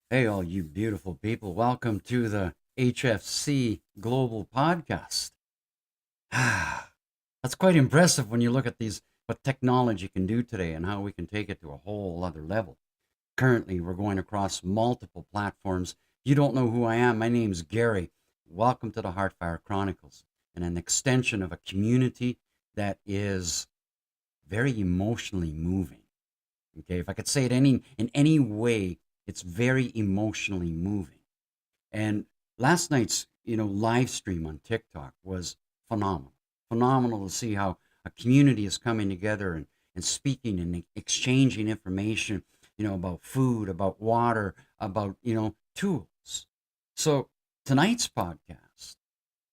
Hey, all you beautiful people. Welcome to the HFC Global Podcast. That's quite impressive when you look at what technology can do today and how we can take it to a whole other level. Currently, we're going across multiple platforms. If you don't know who I am, my name's Gary. Welcome to the Heartfire Chronicles and an extension of a community that is very emotionally moving. Okay, if I could say it in any way, it's very emotionally moving. And last night's, live stream on TikTok was phenomenal. Phenomenal to see how a community is coming together and speaking and exchanging information, about food, about water, about, tools. So tonight's podcast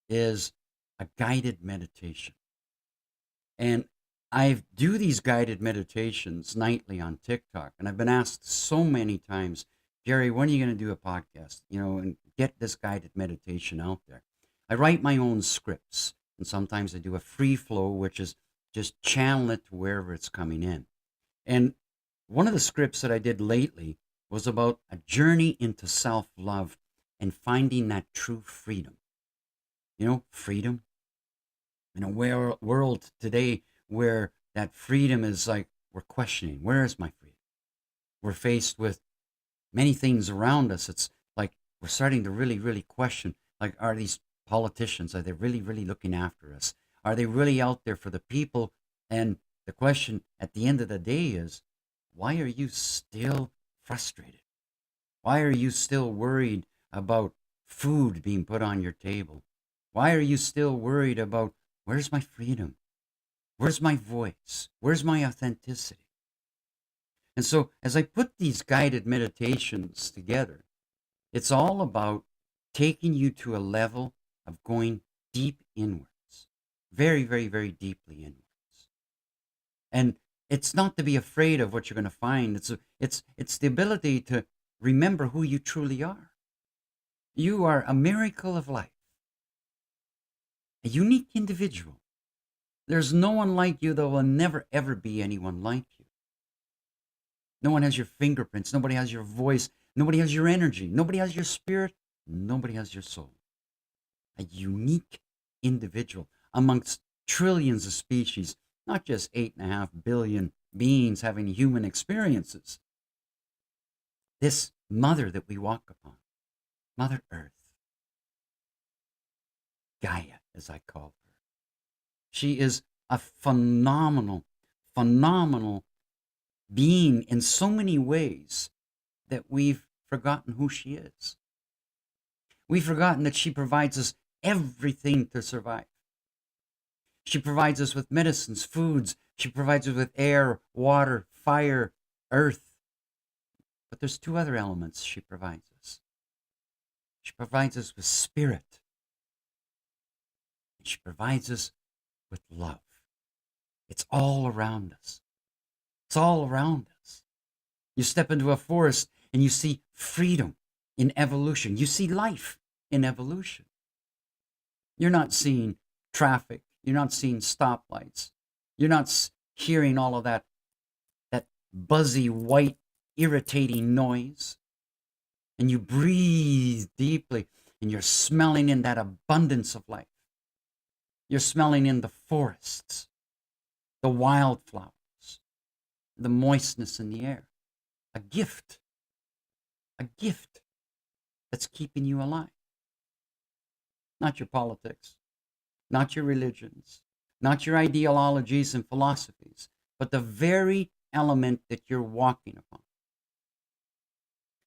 is a guided meditation. And I do these guided meditations nightly on TikTok, and I've been asked so many times, Gary, when are you going to do a podcast? And get this guided meditation out there. I write my own scripts, and sometimes I do a free flow, which is just channel it to wherever it's coming in. And one of the scripts that I did lately was about a journey into self love and finding that true freedom. Freedom in a world today where that freedom is like we're questioning, where is my freedom? We're faced with many things around us. It's like we're starting to really, really question, like, are these politicians, are they really, really looking after us? Are they really out there for the people? And the question at the end of the day is, why are you still frustrated? Why are you still worried about food being put on your table? Why are you still worried about where's my freedom? Where's my voice? Where's my authenticity? And so, as I put these guided meditations together, it's all about taking you to a level of going deep inwards, very, very, very deeply inwards. And it's not to be afraid of what you're going to find. It's the ability to remember who you truly are. You are a miracle of life, a unique individual. There's no one like you. There will never, ever be anyone like you. No one has your fingerprints. Nobody has your voice. Nobody has your energy. Nobody has your spirit. Nobody has your soul. A unique individual amongst trillions of species, not just 8.5 billion beings having human experiences. This mother that we walk upon, Mother Earth, Gaia, as I call her, she is a phenomenal, phenomenal being in so many ways that we've forgotten who she is. We've forgotten that she provides us everything to survive. She provides us with medicines, foods. She provides us with air, water, fire, earth. But there's two other elements she provides us. She provides us with spirit. And she provides us with love. It's all around us. It's all around us. You step into a forest and you see freedom in evolution. You see life in evolution. You're not seeing traffic. You're not seeing stoplights. You're not hearing all of that buzzy, white, irritating noise. And you breathe deeply and you're smelling in that abundance of life. You're smelling in the forests, the wildflowers, the moistness in the air. A gift that's keeping you alive. Not your politics, not your religions, not your ideologies and philosophies, but the very element that you're walking upon.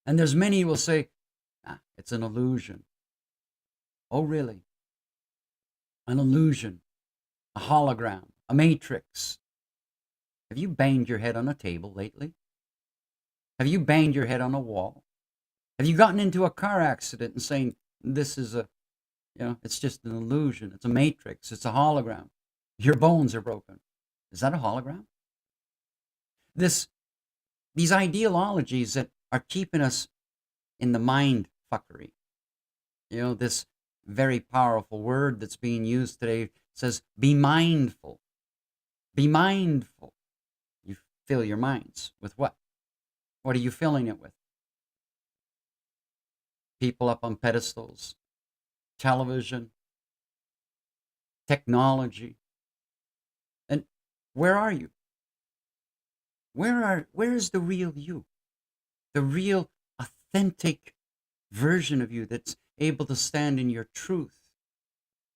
And there's many who will say, it's an illusion. Oh, really? An illusion, a hologram, a matrix. Have you banged your head on a table lately? Have you banged your head on a wall? Have you gotten into a car accident and saying, this is it's just an illusion. It's a matrix. It's a hologram. Your bones are broken. Is that a hologram? These ideologies that are keeping us in the mind fuckery. This very powerful word that's being used today says, be mindful. Be mindful. You fill your minds with what? What are you filling it with? People up on pedestals, television, technology. And where are you? Where is the real you? The real authentic version of you that's able to stand in your truth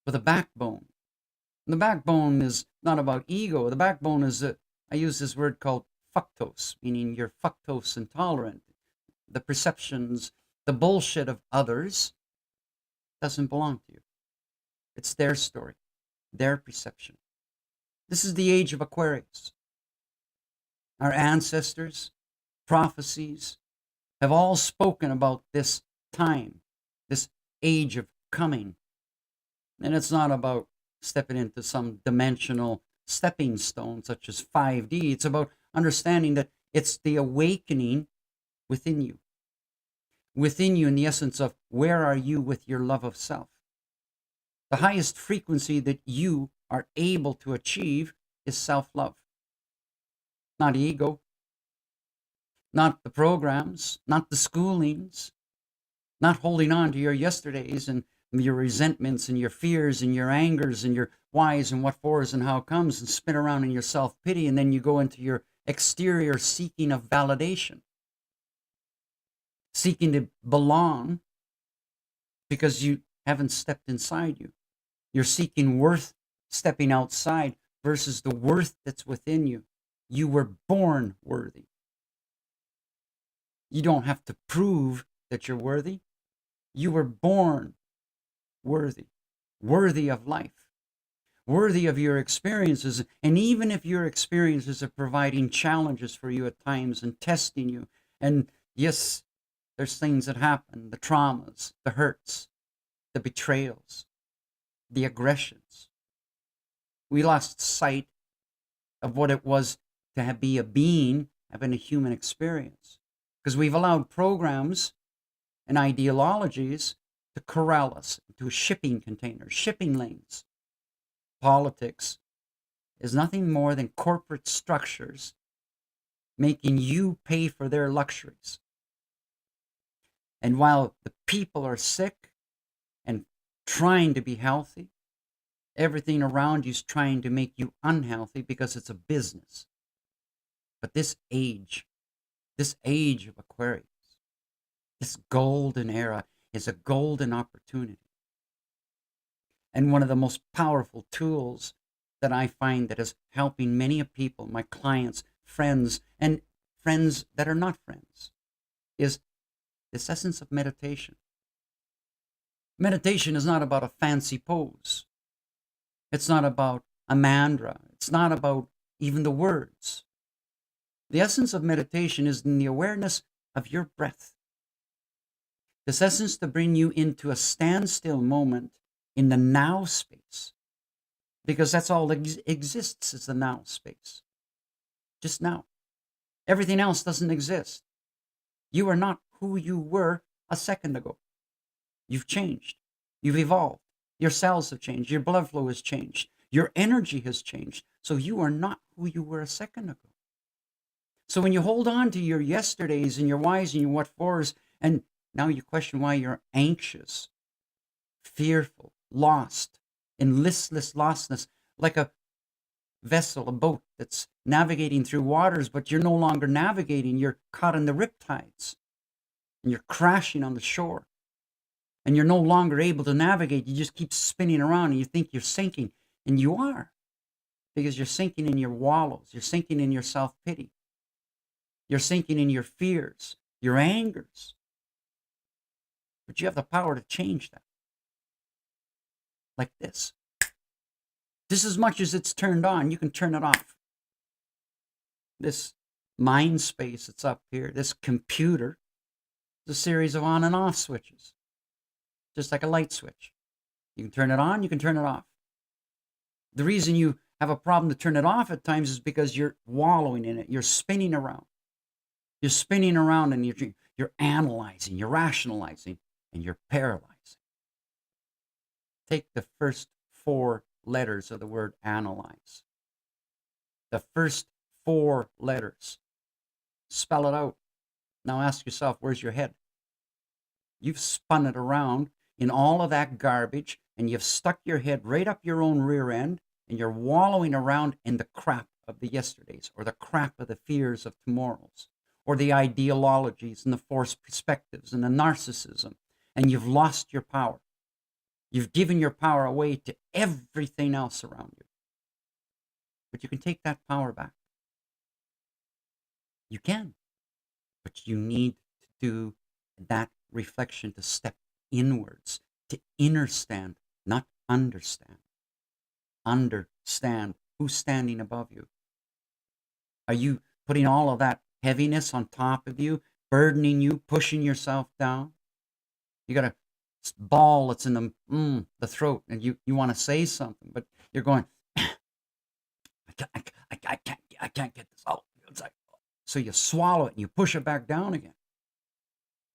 with a backbone. And the backbone is not about ego. The backbone is, I use this word called fructose, meaning you're fructose intolerant. The perceptions, the bullshit of others doesn't belong to you. It's their story, their perception. This is the age of Aquarius. Our ancestors, prophecies, have all spoken about this time, this age of coming. And it's not about stepping into some dimensional stepping stone such as 5D. It's about understanding that it's the awakening within you. Within you in the essence of where are you with your love of self? The highest frequency that you are able to achieve is self-love. Not ego, not the programs, not the schoolings, not holding on to your yesterdays and your resentments and your fears and your angers and your whys and what fors and how comes and spin around in your self-pity, and then you go into your exterior seeking of validation, seeking to belong because you haven't stepped inside you. You're seeking worth stepping outside versus the worth that's within you. You were born worthy. You don't have to prove that you're worthy. You were born worthy, worthy of life, worthy of your experiences. And even if your experiences are providing challenges for you at times and testing you, and yes, there's things that happen, the traumas, the hurts, the betrayals, the aggressions. We lost sight of what it was to be a being, having a human experience, because we've allowed programs and ideologies to corral us into a shipping container, shipping lanes. Politics is nothing more than corporate structures making you pay for their luxuries. And while the people are sick and trying to be healthy, everything around you is trying to make you unhealthy because it's a business. But this age of Aquarius, this golden era is a golden opportunity. And one of the most powerful tools that I find that is helping many people, my clients, friends, and friends that are not friends, is this essence of meditation. Meditation is not about a fancy pose. It's not about a mantra. It's not about even the words. The essence of meditation is in the awareness of your breath. This essence to bring you into a standstill moment in the now space, because that's all that exists is the now space. Just now. Everything else doesn't exist. You are not who you were a second ago. You've changed. You've evolved. Your cells have changed. Your blood flow has changed. Your energy has changed. So you are not who you were a second ago. So when you hold on to your yesterdays and your whys and your what fors, and now you question why you're anxious, fearful, lost, in listless lostness, like a vessel, a boat that's navigating through waters, but you're no longer navigating. You're caught in the riptides and you're crashing on the shore and you're no longer able to navigate. You just keep spinning around and you think you're sinking, and you are, because you're sinking in your wallows. You're sinking in your self-pity. You're sinking in your fears, your angers. But you have the power to change that. Like this. Just as much as it's turned on, you can turn it off. This mind space that's up here, this computer, is a series of on and off switches. Just like a light switch. You can turn it on, you can turn it off. The reason you have a problem to turn it off at times is because you're wallowing in it. You're spinning around. You're spinning around and you're analyzing, you're rationalizing, and you're paralyzing. Take the first 4 letters of the word analyze. The first 4 letters. Spell it out. Now ask yourself, where's your head? You've spun it around in all of that garbage, and you've stuck your head right up your own rear end, and you're wallowing around in the crap of the yesterdays, or the crap of the fears of tomorrows, or the ideologies and the forced perspectives and the narcissism, and you've lost your power. You've given your power away to everything else around you. But you can take that power back. You can. But you need to do that reflection, to step inwards, to understand, not understand. Understand who's standing above you. Are you putting all of that heaviness on top of you, burdening you, pushing yourself down? You got a ball that's in the throat, and you want to say something, but you're going, I can't get this out. It's like, so you swallow it and you push it back down again.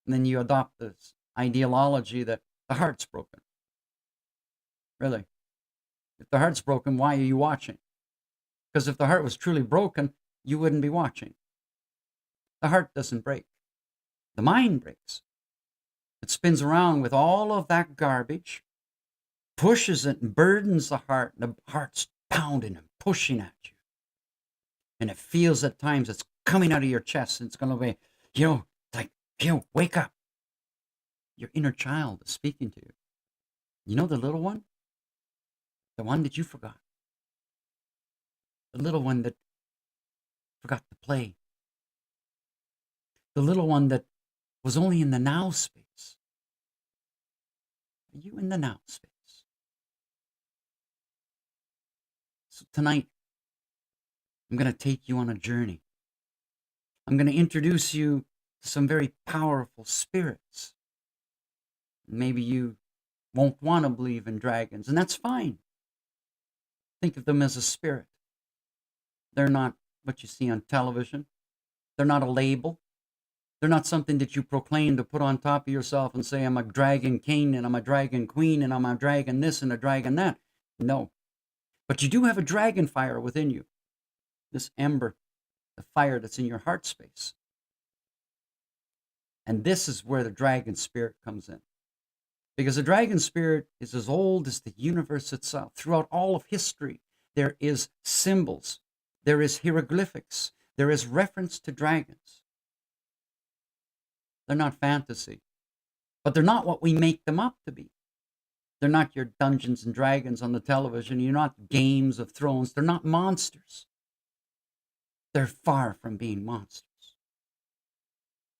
And then you adopt this ideology that the heart's broken. Really. If the heart's broken, why are you watching? Because if the heart was truly broken, you wouldn't be watching. The heart doesn't break. The mind breaks. It spins around with all of that garbage, pushes it and burdens the heart, and the heart's pounding and pushing at you. And it feels at times it's coming out of your chest, and it's going to be, like, wake up. Your inner child is speaking to you. You know the little one? The one that you forgot. The little one that forgot to play. The little one that was only in the now space. Are you in the now space? So tonight, I'm going to take you on a journey. I'm going to introduce you to some very powerful spirits. Maybe you won't want to believe in dragons, and that's fine. Think of them as a spirit. They're not what you see on television. They're not a label. They're not something that you proclaim to put on top of yourself and say, I'm a dragon king, and I'm a dragon queen, and I'm a dragon this and a dragon that. No. But you do have a dragon fire within you. This ember, the fire that's in your heart space. And this is where the dragon spirit comes in. Because the dragon spirit is as old as the universe itself. Throughout all of history, there is symbols. There is hieroglyphics. There is reference to dragons. They're not fantasy. But they're not what we make them up to be. They're not your Dungeons and Dragons on the television. You're not Games of Thrones. They're not monsters. They're far from being monsters.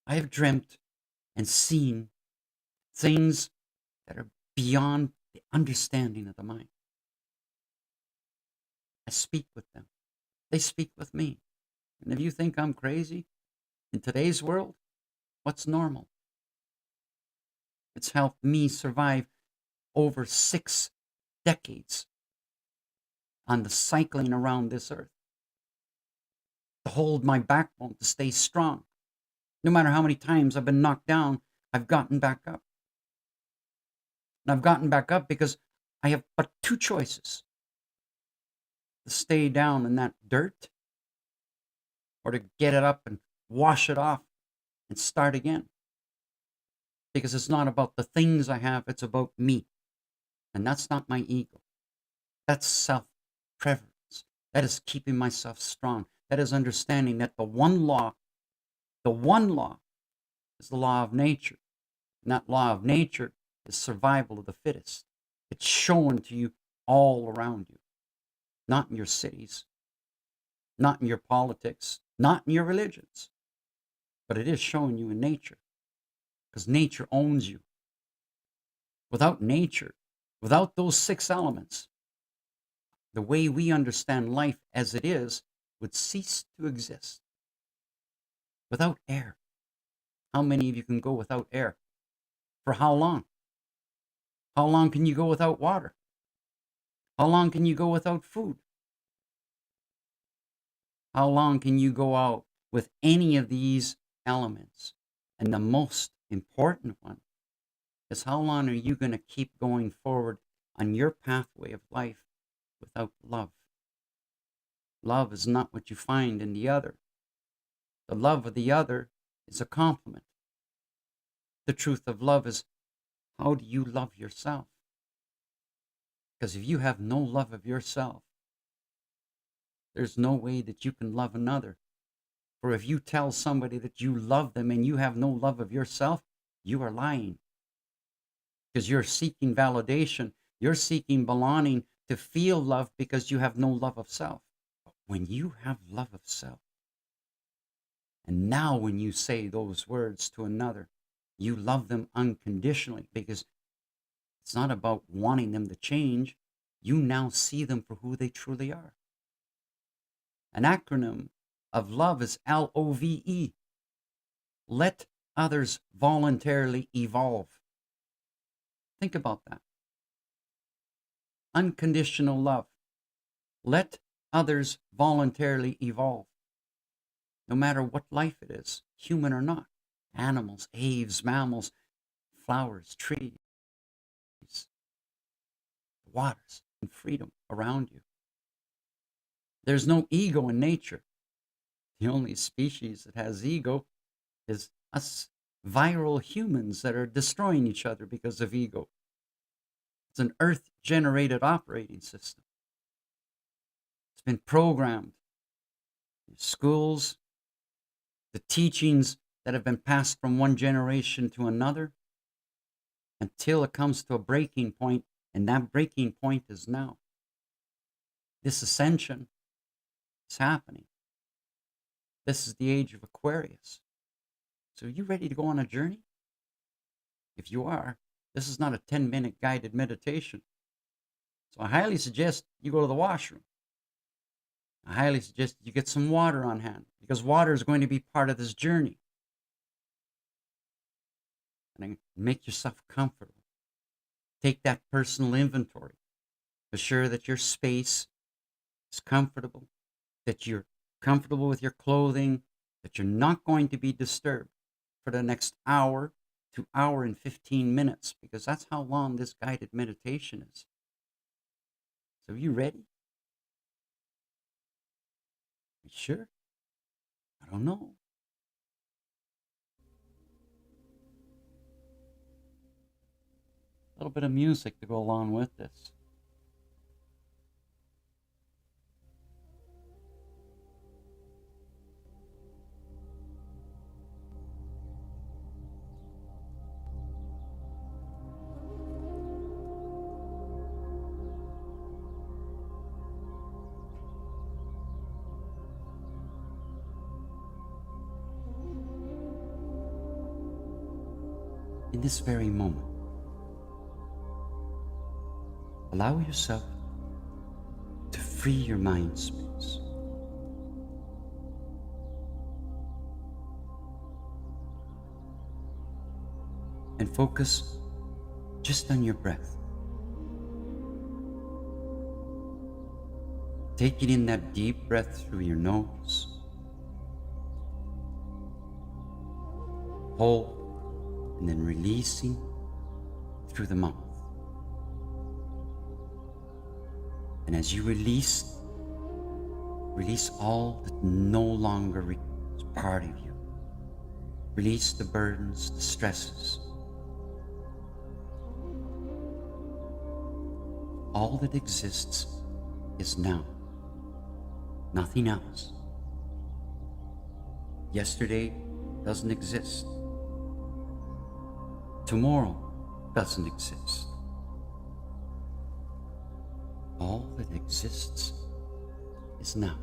I have dreamt and seen things that are beyond the understanding of the mind. I speak with them. They speak with me. And if you think I'm crazy, in today's world, what's normal? It's helped me survive over 6 decades on the cycling around this earth. To hold my backbone, to stay strong. No matter how many times I've been knocked down, I've gotten back up. And I've gotten back up because I have but 2 choices. To stay down in that dirt, or to get it up and wash it off and start again. Because it's not about the things I have, it's about me. And that's not my ego. That's self-preference. That is keeping myself strong. That is understanding that the one law is the law of nature. And that law of nature is survival of the fittest. It's shown to you all around you. Not in your cities, not in your politics, not in your religions. But it is showing you in nature. Because nature owns you. Without nature, without those 6 elements, the way we understand life as it is would cease to exist. Without air. How many of you can go without air? For how long? How long can you go without water? How long can you go without food? How long can you go out with any of these elements? And the most important one is, how long are you going to keep going forward on your pathway of life without love? Love is not what you find in the other. The love of the other is a compliment. The truth of love is, how do you love yourself? Because if you have no love of yourself, there's no way that you can love another. For if you tell somebody that you love them and you have no love of yourself, you are lying. Because you're seeking validation, you're seeking belonging to feel love because you have no love of self. But when you have love of self, and now when you say those words to another, you love them unconditionally, because it's not about wanting them to change. You now see them for who they truly are. An acronym of love is LOVE. Let others voluntarily evolve. Think about that. Unconditional love. Let others voluntarily evolve. No matter what life it is, human or not. Animals, aves, mammals, flowers, trees, waters, and freedom around you. There's no ego in nature. The only species that has ego is us viral humans that are destroying each other because of ego. It's an earth-generated operating system. It's been programmed in schools, the teachings that have been passed from one generation to another, until it comes to a breaking point, and that breaking point is now. This ascension is happening. This is the age of Aquarius. So are you ready to go on a journey? If you are, this is not a 10-minute guided meditation. So I highly suggest you go to the washroom. I highly suggest you get some water on hand, because water is going to be part of this journey. And make yourself comfortable. Take that personal inventory. Assure that your space is comfortable, that you're comfortable with your clothing, that you're not going to be disturbed for the next hour to hour and 15 minutes, because that's how long this guided meditation is. So are you ready? You sure? I don't know. A little bit of music to go along with this. In this very moment, allow yourself to free your mind space. And focus just on your breath. Taking in that deep breath through your nose. Hold, and then releasing through the mouth. And as you release all that no longer is part of you. Release the burdens, the stresses. All that exists is now, nothing else. Yesterday doesn't exist. Tomorrow doesn't exist. All that exists is now.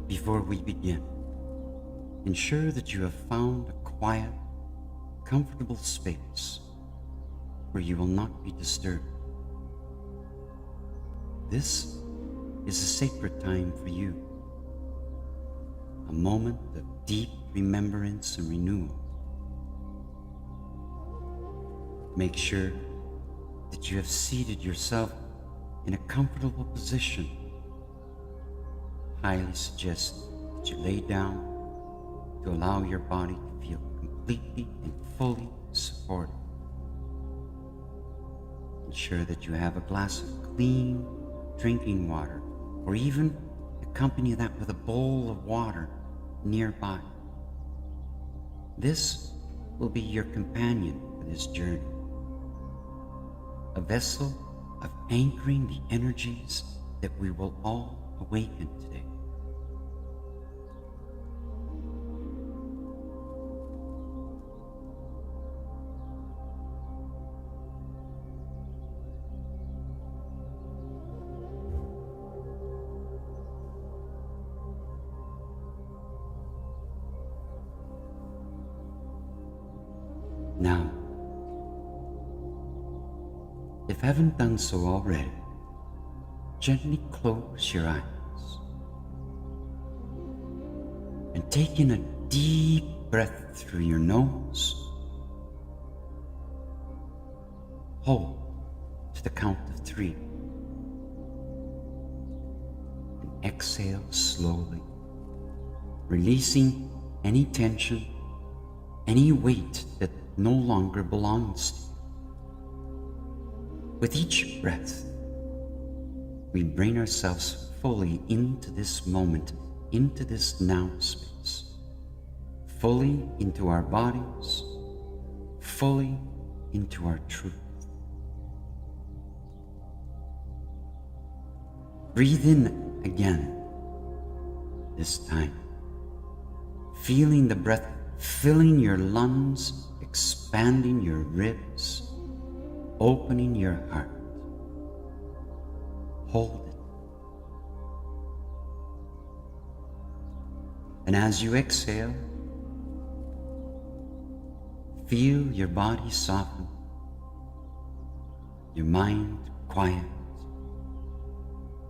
Before we begin, ensure that you have found a quiet, comfortable space where you will not be disturbed. This is a sacred time for you, a moment of deep remembrance and renewal. Make sure that you have seated yourself in a comfortable position. Highly suggest that you lay down to allow your body to feel completely and fully supported. Ensure that you have a glass of clean drinking water, or even accompany that with a bowl of water nearby. This will be your companion for this journey, a vessel of anchoring the energies that we will all awaken today. Now, if you haven't done so already, gently close your eyes and take in a deep breath through your nose. Hold to the count of 3 and exhale slowly, releasing any tension, any weight that no longer belongs to you. With each breath, we bring ourselves fully into this moment, into this now space, fully into our bodies, fully into our truth. Breathe in again, this time, feeling the breath filling your lungs, expanding your ribs, opening your heart. Hold it. And as you exhale, feel your body soften, your mind quiet,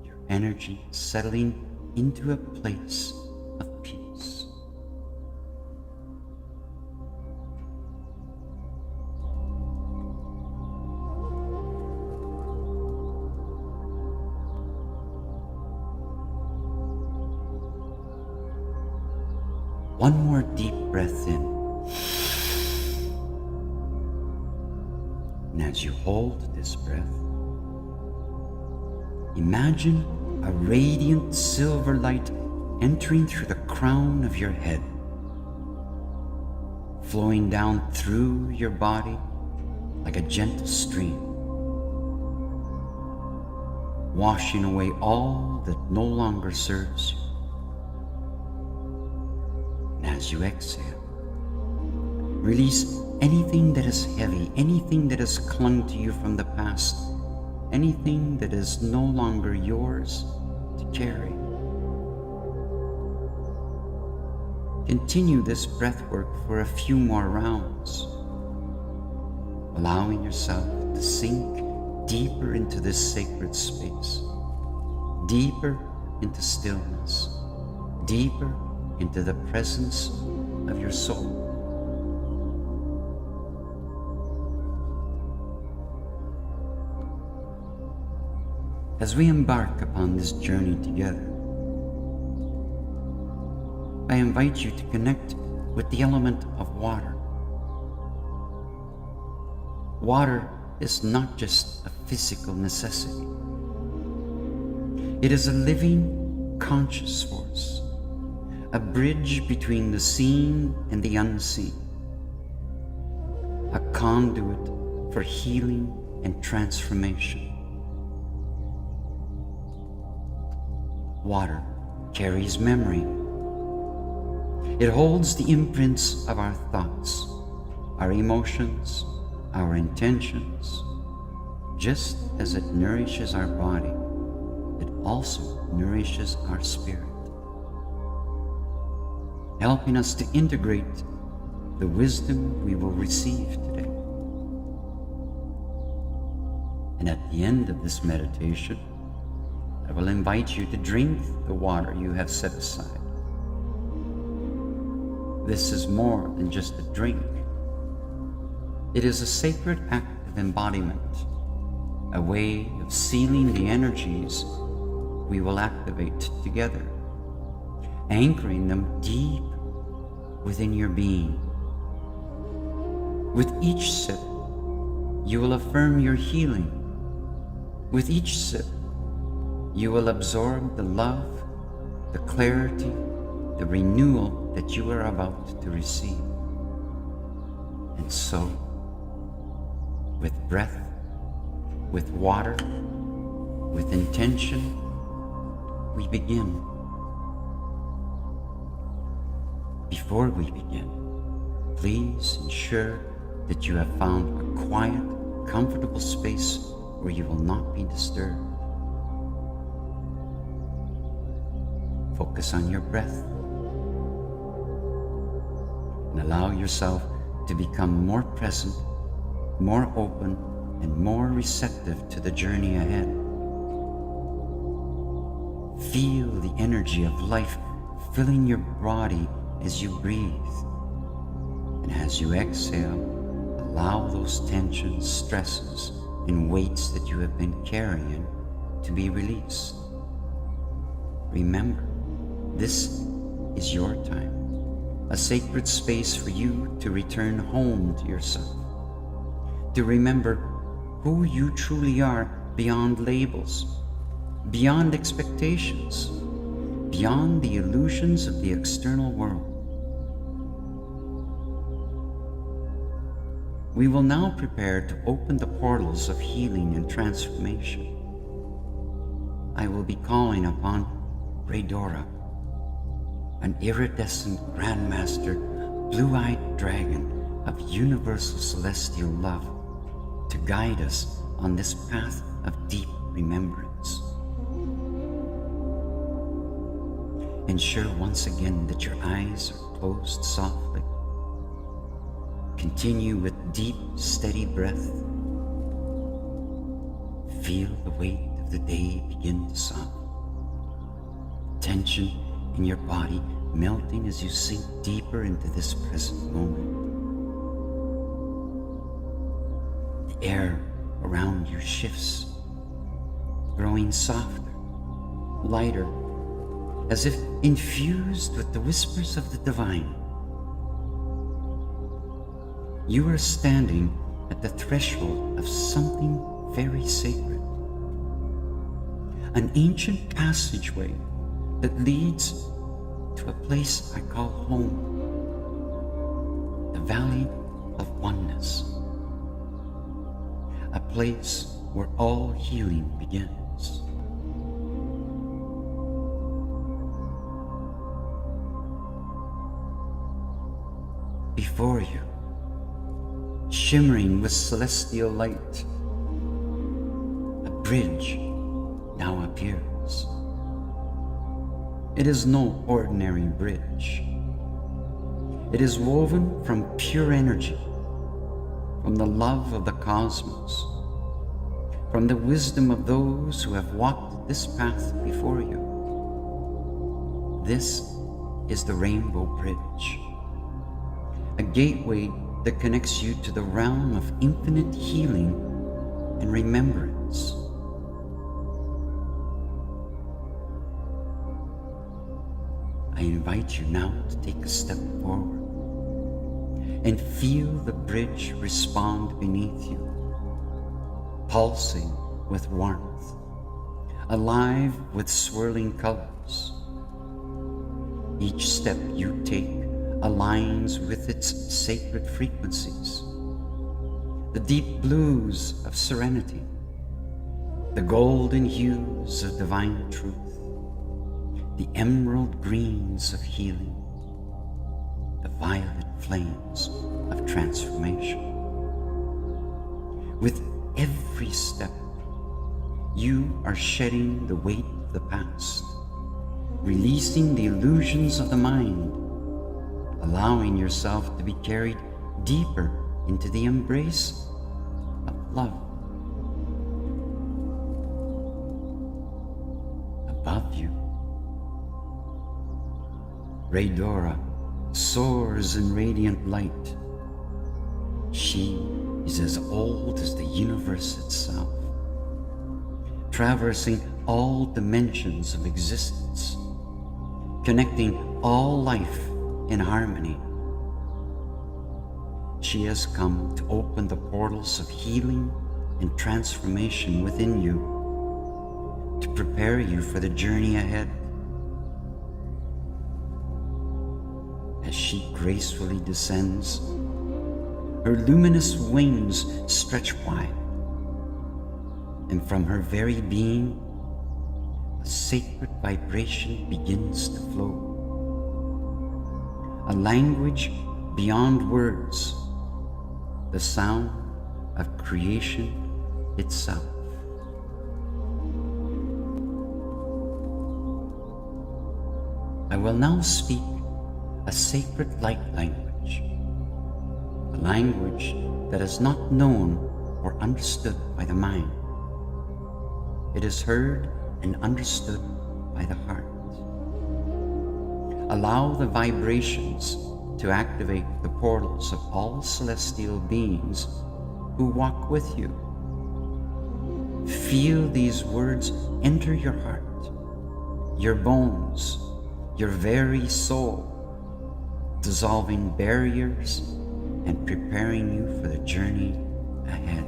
your energy settling into a place of peace. One more deep breath in. And as you hold this breath, imagine a radiant silver light entering through the crown of your head, flowing down through your body like a gentle stream, washing away all that no longer serves you. As you exhale, release anything that is heavy, anything that has clung to you from the past, anything that is no longer yours to carry. Continue this breath work for a few more rounds, allowing yourself to sink deeper into this sacred space, deeper into stillness, deeper into the presence of your soul. As we embark upon this journey together, I invite you to connect with the element of water. Water is not just a physical necessity. It is a living, conscious force, a bridge between the seen and the unseen, a conduit for healing and transformation. Water carries memory. It holds the imprints of our thoughts, our emotions, our intentions. Just as it nourishes our body, it also nourishes our spirit. helping us to integrate the wisdom we will receive today. And at the end of this meditation, I will invite you to drink the water you have set aside. This is more than just a drink. It is a sacred act of embodiment, a way of sealing the energies we will activate together, anchoring them deep within your being. With each sip, you will affirm your healing. With each sip, you will absorb the love, the clarity, the renewal that you are about to receive. And so, with breath, with water, with intention, we begin. Before we begin, please ensure that you have found a quiet, comfortable space where you will not be disturbed. Focus on your breath and allow yourself to become more present, more open, and more receptive to the journey ahead. Feel the energy of life filling your body as you breathe. And as you exhale, allow those tensions, stresses, and weights that you have been carrying to be released. Remember, this is your time, a sacred space for you to return home to yourself, to remember who you truly are beyond labels, beyond expectations, beyond the illusions of the external world. We will now prepare to open the portals of healing and transformation. I will be calling upon Raydora, an iridescent grandmaster, blue-eyed dragon of universal celestial love, to guide us on this path of deep remembrance. Ensure once again that your eyes are closed softly. Continue with deep, steady breath. Feel the weight of the day begin to soften. Tension in your body melting as you sink deeper into this present moment. The air around you shifts, growing softer, lighter, as if infused with the whispers of the divine. You are standing at the threshold of something very sacred. An ancient passageway that leads to a place I call home, the Valley of Oneness, a place where all healing begins. Before you, shimmering with celestial light, a bridge now appears. It is no ordinary bridge. It is woven from pure energy, from the love of the cosmos, from the wisdom of those who have walked this path before you. This is the Rainbow Bridge, a gateway that connects you to the realm of infinite healing and remembrance. I invite you now to take a step forward and feel the bridge respond beneath you, pulsing with warmth, alive with swirling colors. Each step you take aligns with its sacred frequencies, the deep blues of serenity, the golden hues of divine truth, the emerald greens of healing, the violet flames of transformation. With every step, you are shedding the weight of the past, releasing the illusions of the mind, allowing yourself to be carried deeper into the embrace of love. Above you, Raydora soars in radiant light. She is as old as the universe itself, traversing all dimensions of existence, connecting all life in harmony. She has come to open the portals of healing and transformation within you, to prepare you for the journey ahead. As she gracefully descends, her luminous wings stretch wide, and from her very being, a sacred vibration begins to flow. A language beyond words, the sound of creation itself. I will now speak a sacred light language, a language that is not known or understood by the mind. It is heard and understood by the heart. Allow the vibrations to activate the portals of all celestial beings who walk with you. Feel these words enter your heart, your bones, your very soul, dissolving barriers and preparing you for the journey ahead.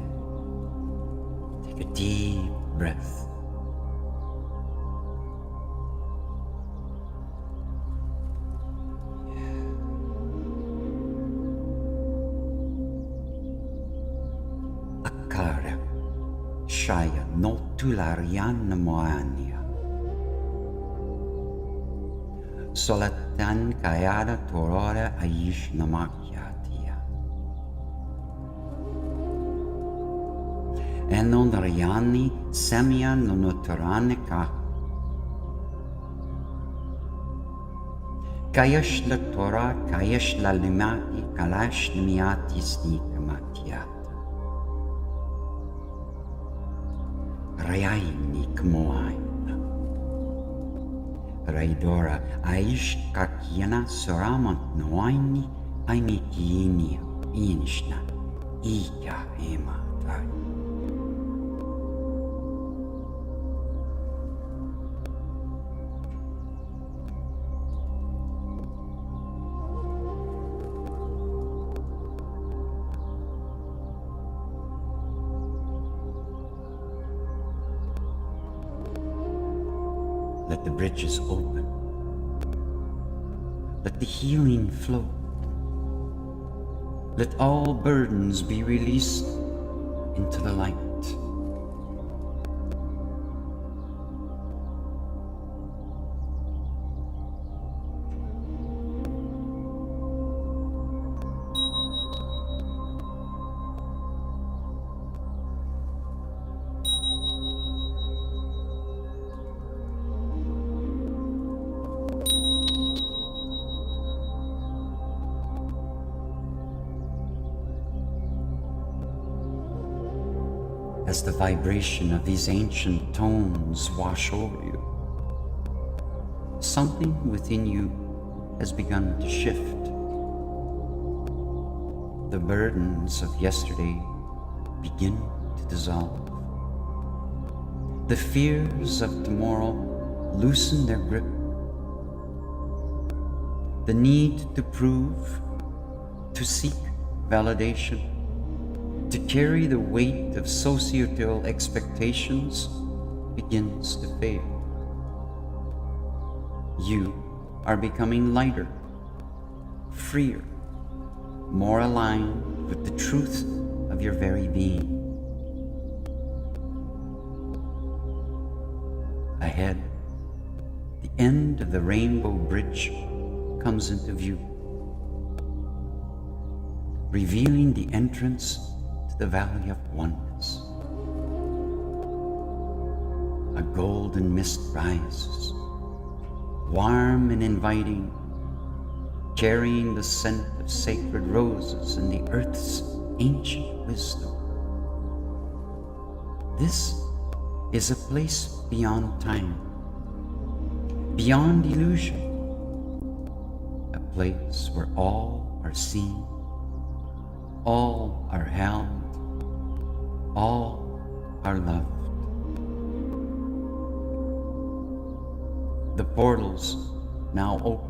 Take a deep breath. Akara Shaya Notulariana Moania Solatan Kayada Torora Aish Namakiatia Enon Riani Semian Nonotoranica Kayash la Torah Kayash la Limati Kalash Nimiati Snika Matiata Rayaini Kmoaina Raydora Aish Kakiana Soramant Noaini Aimikiini Inishna Ika Ematai. Let the bridges open. Let the healing flow. Let all burdens be released into the light. As the vibration of these ancient tones wash over you, something within you has begun to shift. The burdens of yesterday begin to dissolve. The fears of tomorrow loosen their grip. The need to prove, to seek validation, to carry the weight of societal expectations begins to fade. You are becoming lighter, freer, more aligned with the truth of your very being. Ahead, the end of the rainbow bridge comes into view, revealing the entrance the Valley of Oneness. A golden mist rises, warm and inviting, carrying the scent of sacred roses and the earth's ancient wisdom. This is a place beyond time, beyond illusion, a place where all are seen, all are held, all are loved. The portals now open.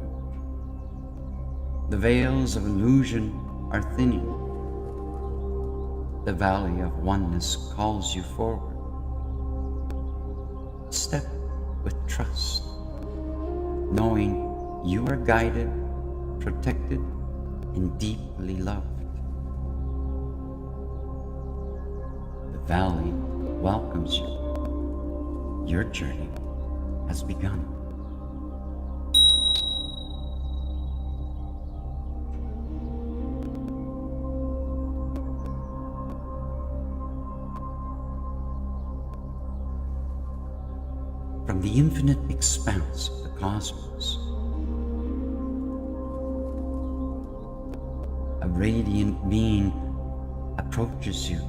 The veils of illusion are thinning. The valley of oneness calls you forward. Step with trust, knowing you are guided, protected, and deeply loved. The valley welcomes you. Your journey has begun. From the infinite expanse of the cosmos, a radiant being approaches you.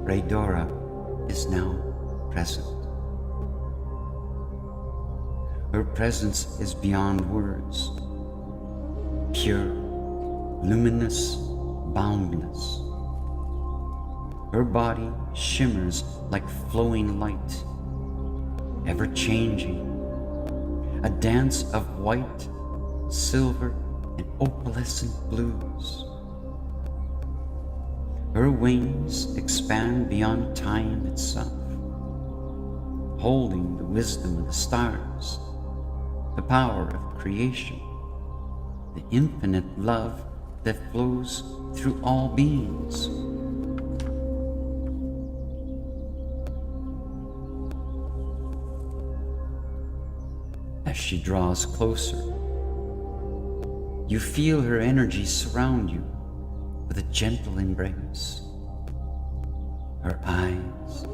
Raydora is now present. Her presence is beyond words, pure, luminous, boundless. Her body shimmers like flowing light, ever-changing, a dance of white, silver, and opalescent blues. Her wings expand beyond time itself, holding the wisdom of the stars, the power of creation, the infinite love that flows through all beings. As she draws closer, you feel her energy surround you with a gentle embrace. Her eyes,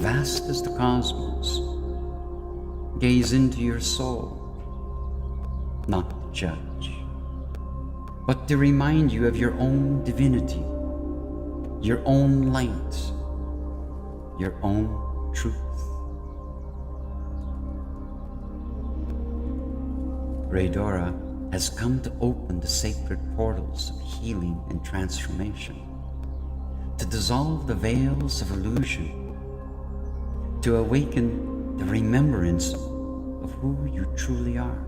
vast as the cosmos, gaze into your soul, not to judge, but to remind you of your own divinity, your own light, your own truth. Raydora has come to open the sacred portals of healing and transformation, to dissolve the veils of illusion, to awaken the remembrance of who you truly are.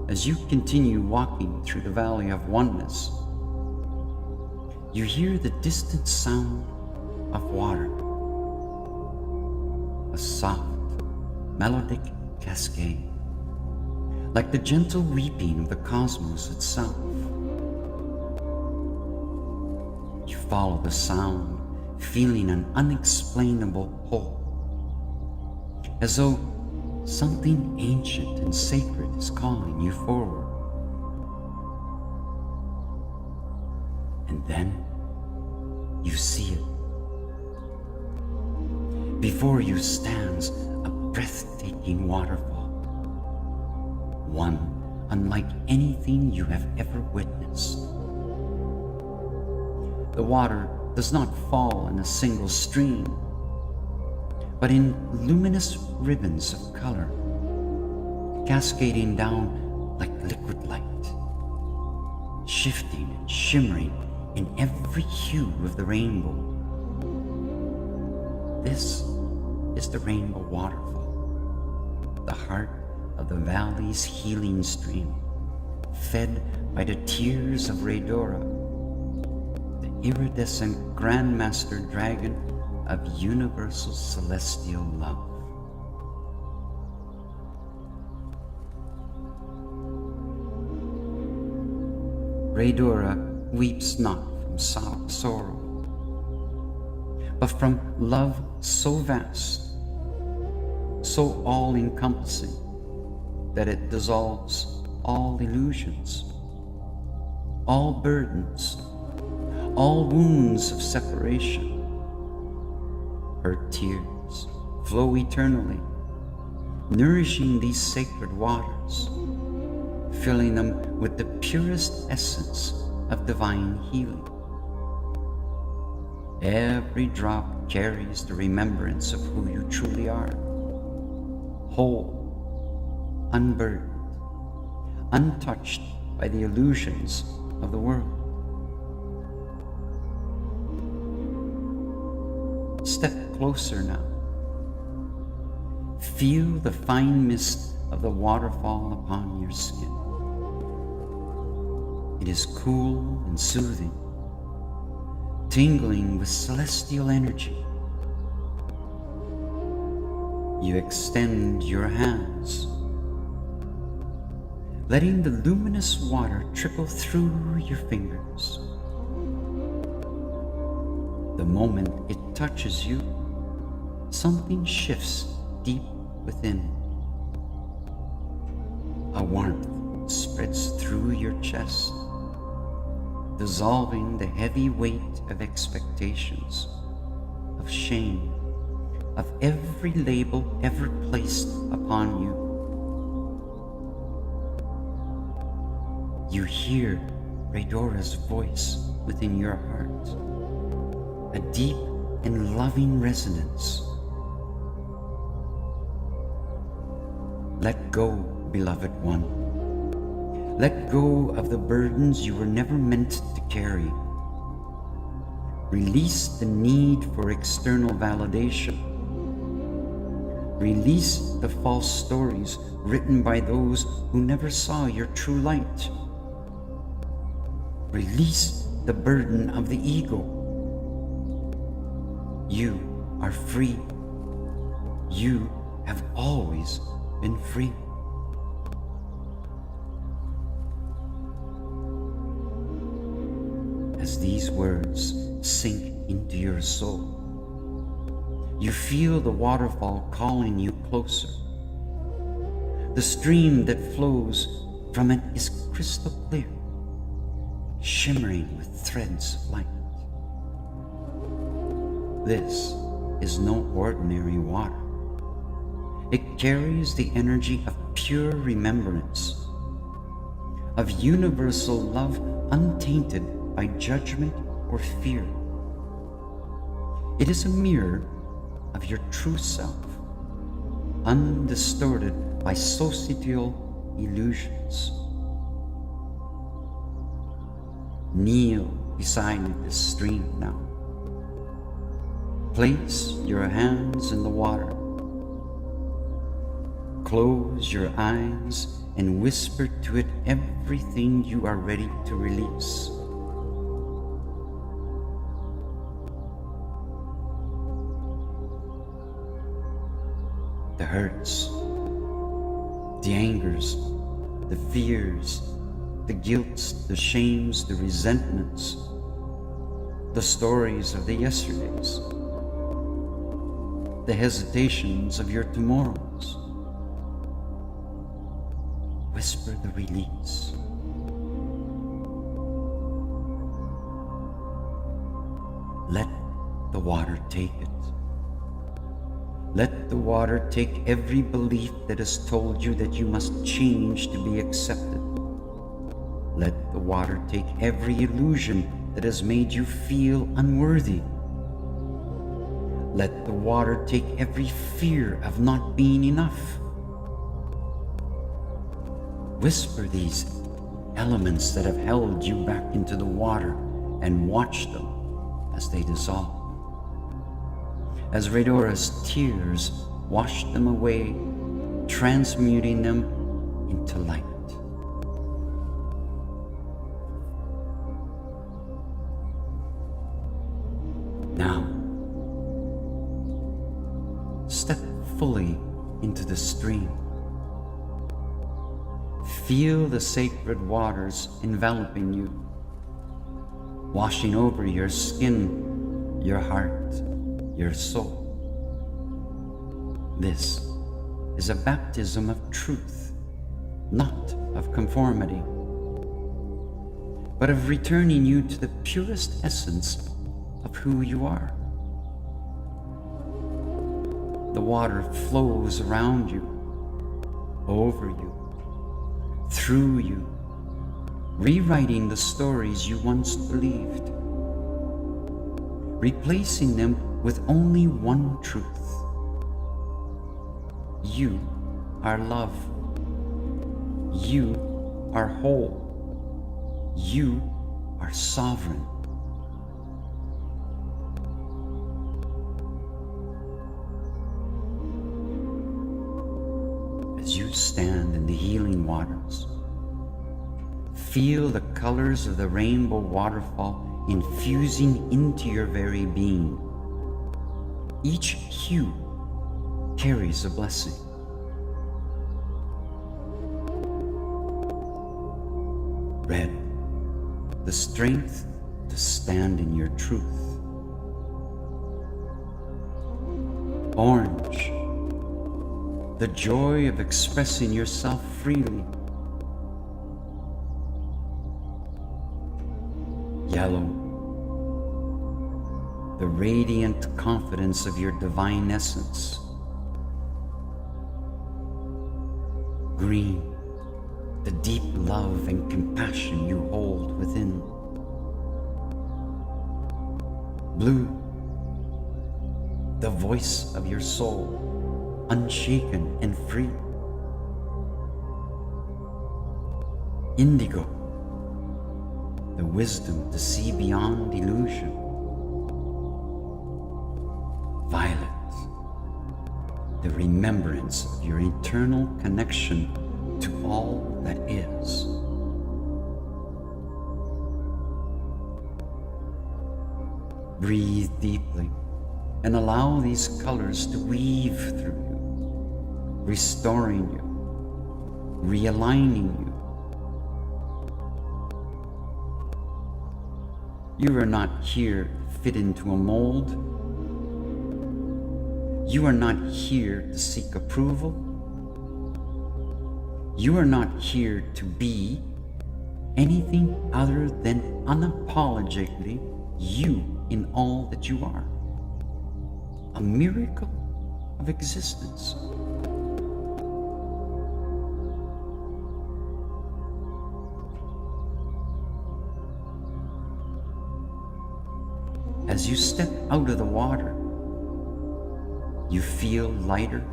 As you continue walking through the valley of oneness, you hear the distant sound of water. A soft, melodic cascade, like the gentle weeping of the cosmos itself. You follow the sound, feeling an unexplainable pull, as though something ancient and sacred is calling you forward. And then you see it. Before you stands a breathtaking waterfall, one unlike anything you have ever witnessed. The water does not fall in a single stream, but in luminous ribbons of color, cascading down like liquid light, shifting and shimmering in every hue of the rainbow. This is the Rainbow Waterfall, the heart of the valley's healing stream, fed by the tears of Raydora, the iridescent Grandmaster Dragon of universal celestial love. Raydora weeps not from sorrow, but from love so vast, so all-encompassing, that it dissolves all illusions, all burdens, all wounds of separation. Her tears flow eternally, nourishing these sacred waters, filling them with the purest essence of divine healing. Every drop carries the remembrance of who you truly are, whole, unburdened, untouched by the illusions of the world. Step closer now. Feel the fine mist of the waterfall upon your skin. It is cool and soothing, tingling with celestial energy. You extend your hands, letting the luminous water trickle through your fingers. The moment it touches you, something shifts deep within. A warmth spreads through your chest, dissolving the heavy weight of expectations, of shame, of every label ever placed upon you. You hear Rhaedora's voice within your heart, a deep and loving resonance. Let go, beloved one. Let go of the burdens you were never meant to carry. Release the need for external validation. Release the false stories written by those who never saw your true light. Release the burden of the ego. You are free. You have always been free. As these words sink into your soul, you feel the waterfall calling you closer. The stream that flows from it is crystal clear, shimmering with threads of light. This is no ordinary water. It carries the energy of pure remembrance, of universal love untainted by judgment or fear. It is a mirror of your true self, undistorted by societal illusions. Kneel beside this stream now. Place your hands in the water. Close your eyes and whisper to it everything you are ready to release. The hurts, the angers, the fears, the guilts, the shames, the resentments, the stories of the yesterdays, the hesitations of your tomorrows. Whisper the release. Let the water take it. Let the water take every belief that has told you that you must change to be accepted. Let the water take every illusion that has made you feel unworthy. Let the water take every fear of not being enough. Whisper these elements that have held you back into the water and watch them as they dissolve. As Rhaedora's tears wash them away, transmuting them into light. Now, step fully into the stream. Feel the sacred waters enveloping you, washing over your skin, your heart, your soul. This is a baptism of truth, not of conformity, but of returning you to the purest essence of who you are. the water flows around you, over you, through you, rewriting the stories you once believed, replacing them with only one truth. You are love. You are whole. You are sovereign. As you stand in the healing waters, feel the colors of the rainbow waterfall infusing into your very being. Each hue carries a blessing. Red, the strength to stand in your truth. Orange, the joy of expressing yourself freely. Yellow, the radiant confidence of your divine essence. Green, the deep love and compassion you hold within. Blue, the voice of your soul, unshaken and free. Indigo, the wisdom to see beyond illusion. Violet, the remembrance of your eternal connection to all that is. Breathe deeply and allow these colors to weave through you, restoring you, realigning you. You are not here to fit into a mold. You are not here to seek approval. You are not here to be anything other than unapologetically you in all that you are. A miracle of existence. As you step out of the water, you feel lighter,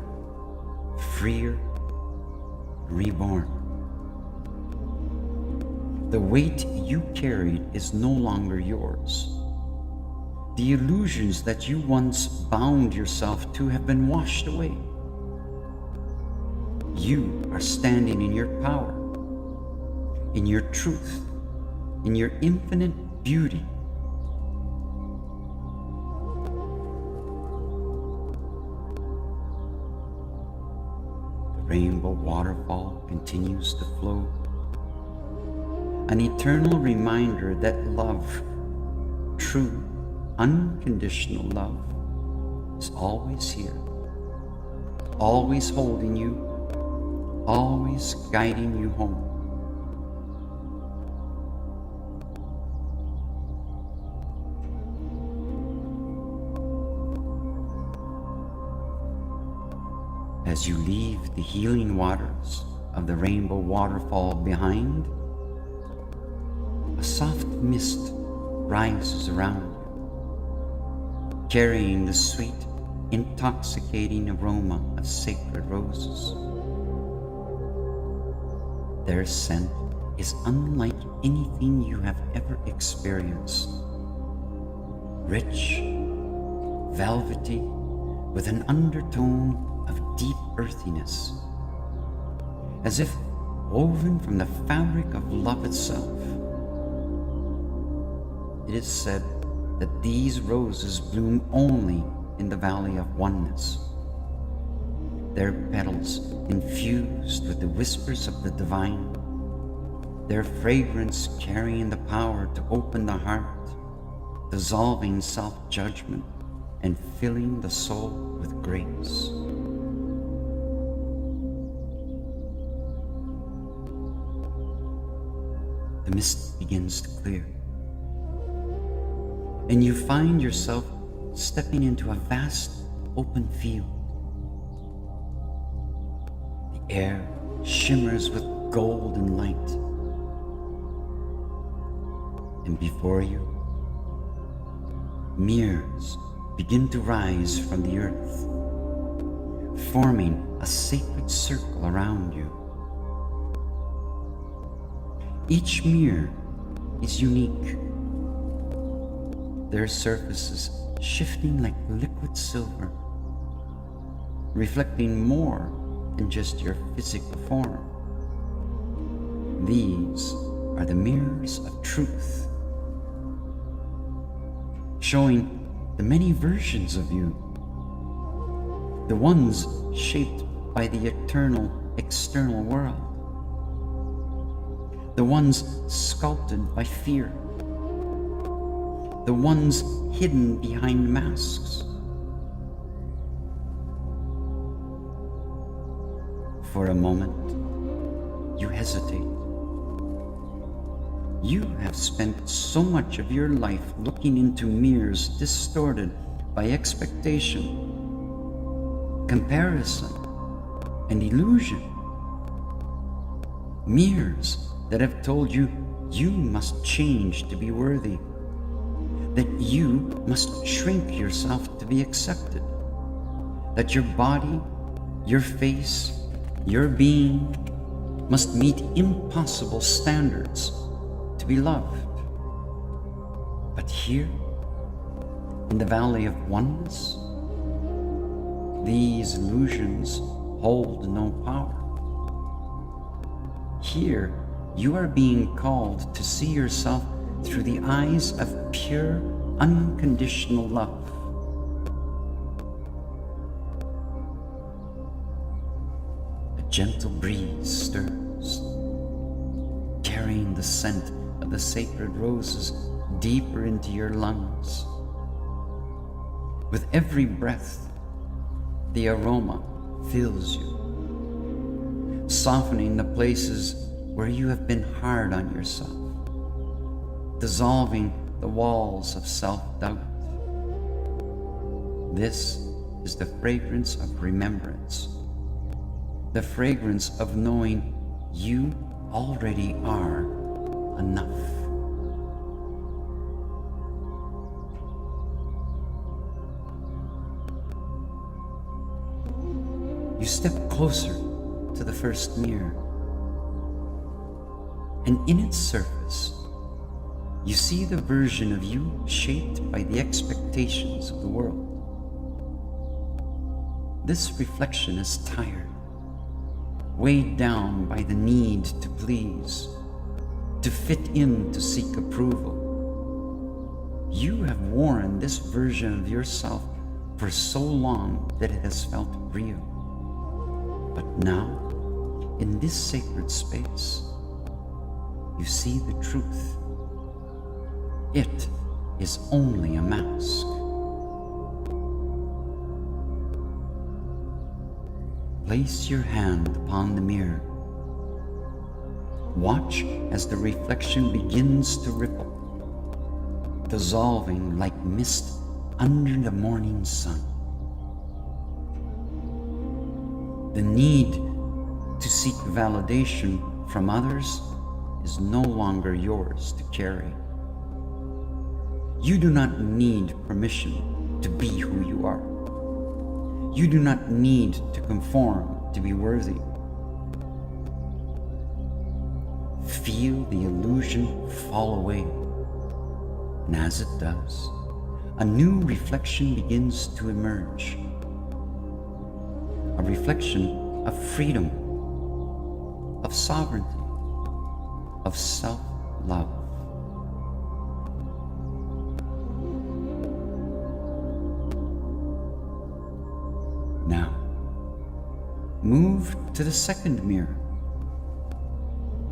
freer, reborn. The weight you carried is no longer yours. The illusions that you once bound yourself to have been washed away. You are standing in your power, in your truth, in your infinite beauty. The rainbow waterfall continues to flow, an eternal reminder that love, true, unconditional love, is always here, always holding you, always guiding you home. As you leave the healing waters of the rainbow waterfall behind, a soft mist rises around you, carrying the sweet, intoxicating aroma of sacred roses. Their scent is unlike anything you have ever experienced. Rich, velvety, with an undertone of deep earthiness, as if woven from the fabric of love itself. It is said that these roses bloom only in the Valley of Oneness, their petals infused with the whispers of the divine, their fragrance carrying the power to open the heart, dissolving self-judgment and filling the soul with grace. The mist begins to clear, and you find yourself stepping into a vast open field, Air shimmers with golden light. And before you, mirrors begin to rise from the earth, forming a sacred circle around you. Each mirror is unique, their surfaces shifting like liquid silver, reflecting more than just your physical form. These are the mirrors of truth, showing the many versions of you, the ones shaped by the eternal external world, the ones sculpted by fear, the ones hidden behind masks. For a moment, you hesitate. You have spent so much of your life looking into mirrors distorted by expectation, comparison, and illusion. Mirrors that have told you you must change to be worthy, that you must shrink yourself to be accepted, that your body, your face, your being must meet impossible standards to be loved. But here, in the Valley of Oneness, these illusions hold no power. Here, you are being called to see yourself through the eyes of pure, unconditional love. A gentle breeze stirs, carrying the scent of the sacred roses deeper into your lungs. With every breath, the aroma fills you, softening the places where you have been hard on yourself, dissolving the walls of self-doubt. This is the fragrance of remembrance, the fragrance of knowing you already are enough. You step closer to the first mirror, and in its surface, you see the version of you shaped by the expectations of the world. This reflection is tired, weighed down by the need to please, to fit in, to seek approval. You have worn this version of yourself for so long that it has felt real. But now, in this sacred space, you see the truth. It is only a mask. Place your hand upon the mirror. Watch as the reflection begins to ripple, dissolving like mist under the morning sun. The need to seek validation from others is no longer yours to carry. You do not need permission to be who you are. You do not need to conform to be worthy. Feel the illusion fall away. And as it does, a new reflection begins to emerge. A reflection of freedom, of sovereignty, of self-love. Now, move to the second mirror.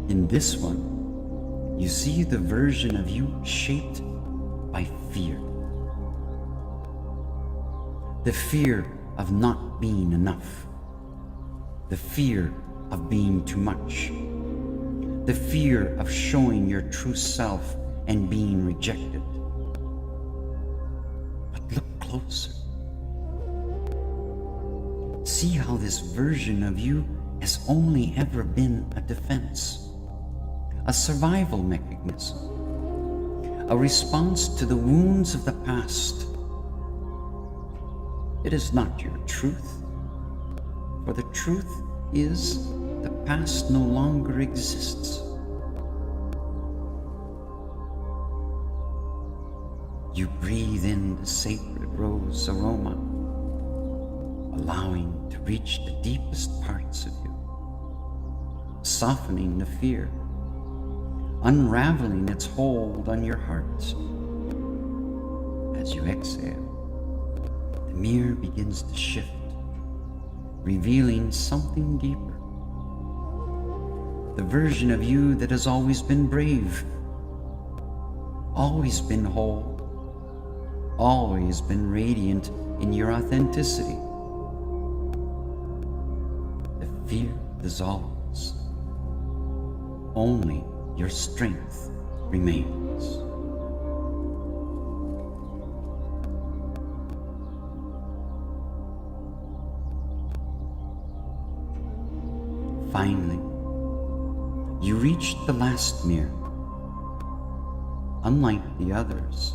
In this one, you see the version of you shaped by fear. The fear of not being enough. The fear of being too much. The fear of showing your true self and being rejected. But look closer. See how this version of you has only ever been a defense, a survival mechanism, a response to the wounds of the past. It is not your truth, for the truth is the past no longer exists. You breathe in the sacred rose aroma, allowing to reach the deepest parts of you, softening the fear, unraveling its hold on your heart. As you exhale, the mirror begins to shift, revealing something deeper. The version of you that has always been brave, always been whole, always been radiant in your authenticity. The fear dissolves. Only your strength remains. Finally, you reached the last mirror. Unlike the others,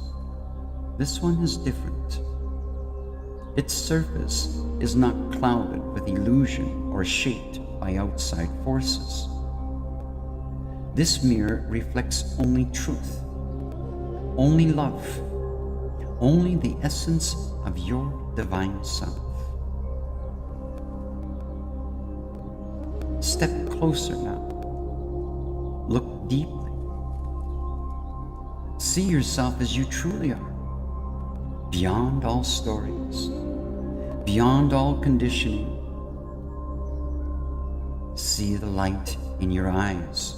this one is different. Its surface is not clouded with illusion or shaped by outside forces. This mirror reflects only truth, only love, only the essence of your divine self. Step closer now. Look deeply. See yourself as you truly are, beyond all stories, beyond all conditioning. See the light in your eyes,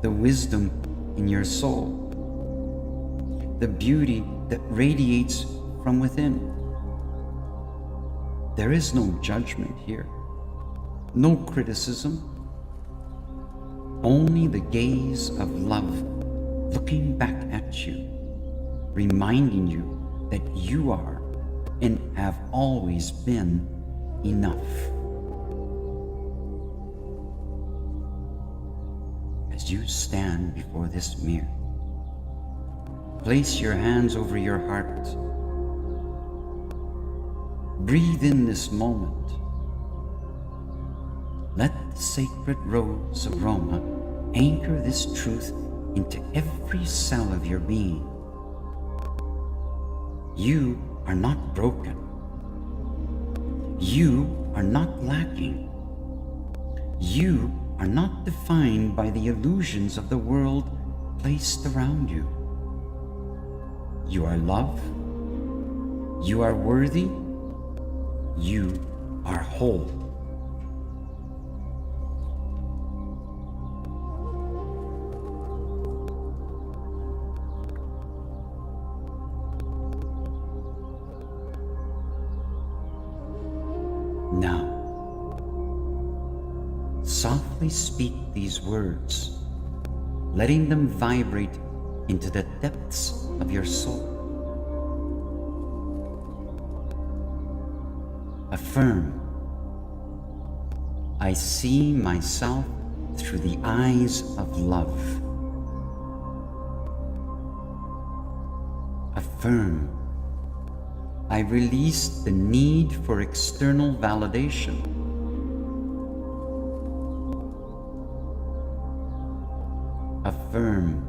the wisdom in your soul, the beauty that radiates from within. There is no judgment here, no criticism, only the gaze of love looking back at you, reminding you that you are and have always been enough. As you stand before this mirror, place your hands over your heart. Breathe in this moment. Let the sacred rose aroma anchor this truth into every cell of your being. You are not broken. You are not lacking. You are not defined by the illusions of the world placed around you. You are love. You are worthy. You are whole. Now, softly speak these words, letting them vibrate into the depths of your soul. Affirm, I see myself through the eyes of love. Affirm, I release the need for external validation. Affirm,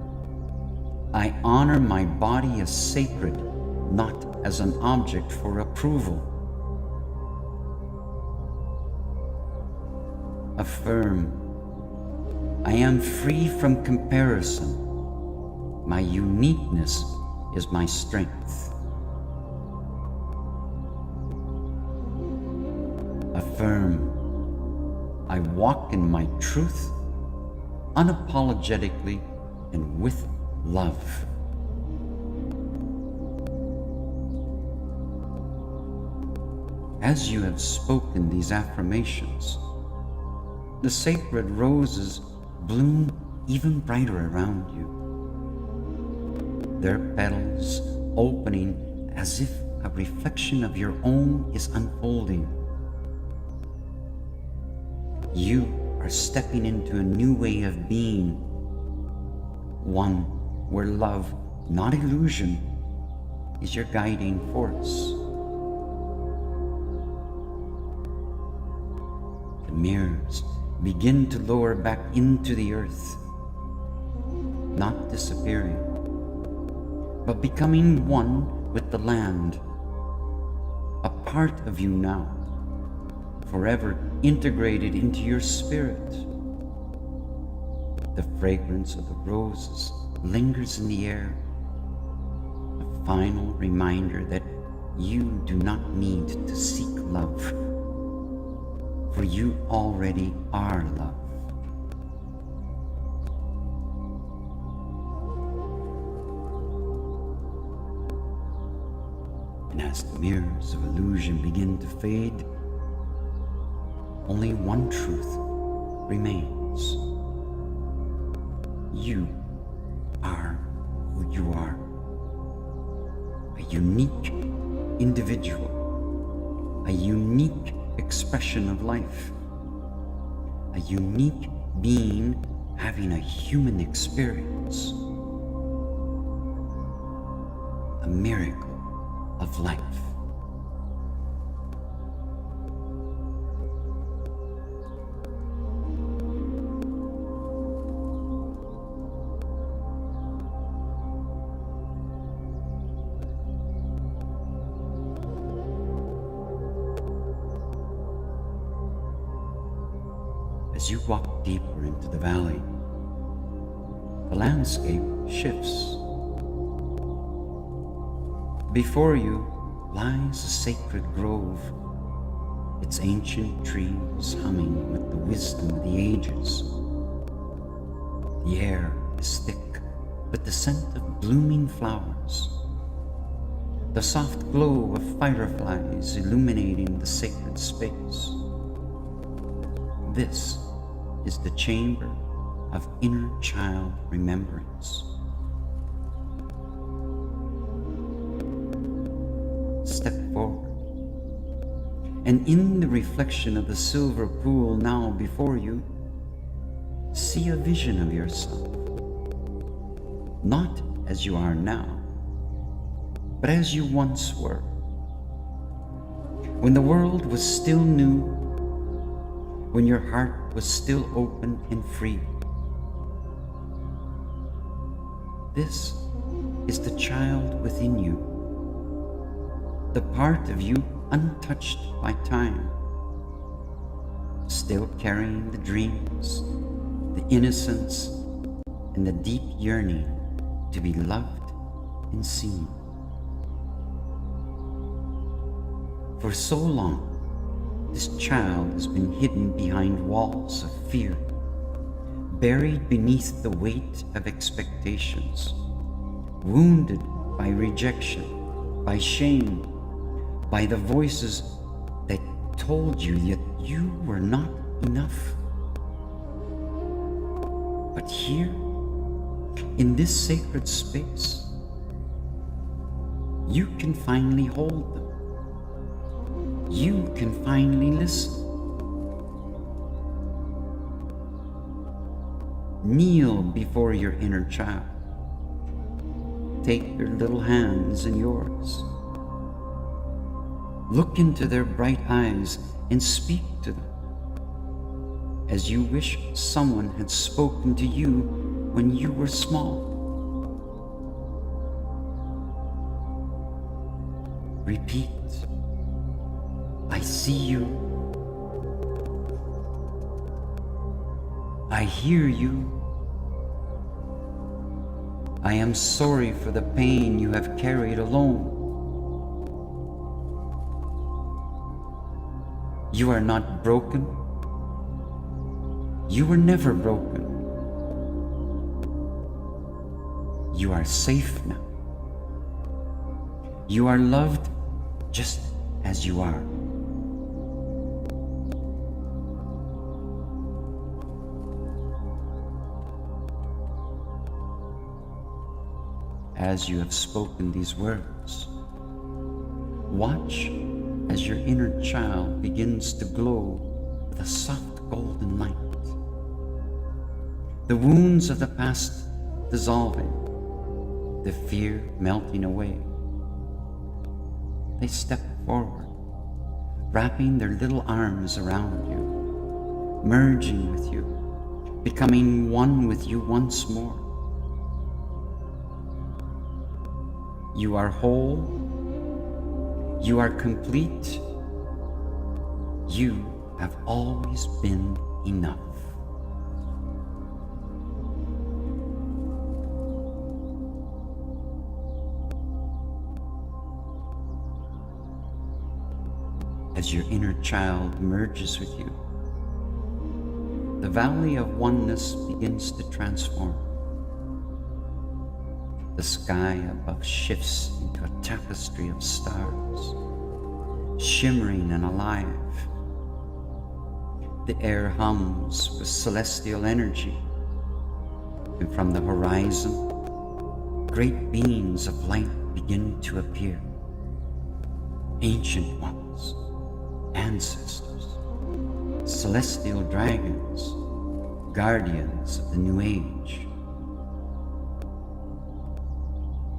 I honor my body as sacred, not as an object for approval. Affirm, I am free from comparison. My uniqueness is my strength. Affirm, I walk in my truth unapologetically and with love. As you have spoken these affirmations, the sacred roses bloom even brighter around you, their petals opening as if a reflection of your own is unfolding. You are stepping into a new way of being, one where love, not illusion, is your guiding force. The mirrors begin to lower back into the earth, not disappearing, but becoming one with the land, a part of you now, forever integrated into your spirit. The fragrance of the roses lingers in the air, a final reminder that you do not need to seek love, for you already are love. And as the mirrors of illusion begin to fade, only one truth remains. You are who you are, a unique individual, a unique expression of life, a unique being having a human experience, a miracle of life. As you walk deeper into the valley, the landscape shifts. Before you lies a sacred grove, its ancient trees humming with the wisdom of the ages. The air is thick with the scent of blooming flowers, the soft glow of fireflies illuminating the sacred space. This is the chamber of inner child remembrance. Step forward, and in the reflection of the silver pool now before you, see a vision of yourself, not as you are now, but as you once were, when the world was still new, when your heart was still open and free. This is the child within you, the part of you untouched by time, still carrying the dreams, the innocence, and the deep yearning to be loved and seen. For so long, this child has been hidden behind walls of fear, buried beneath the weight of expectations, wounded by rejection, by shame, by the voices that told you that you were not enough. But here, in this sacred space, you can finally hold them. You can finally listen. Kneel before your inner child. Take their little hands in yours. Look into their bright eyes and speak to them as you wish someone had spoken to you when you were small. Repeat. I see you. I hear you. I am sorry for the pain you have carried alone. You are not broken. You were never broken. You are safe now. You are loved just as you are. As you have spoken these words, watch as your inner child begins to glow with a soft golden light. The wounds of the past dissolving, the fear melting away. They step forward, wrapping their little arms around you, merging with you, becoming one with you once more. You are whole, you are complete, you have always been enough. As your inner child merges with you, the valley of oneness begins to transform. The sky above shifts into a tapestry of stars, shimmering and alive. The air hums with celestial energy, and from the horizon, great beings of light begin to appear. Ancient ones, ancestors, celestial dragons, guardians of the new age.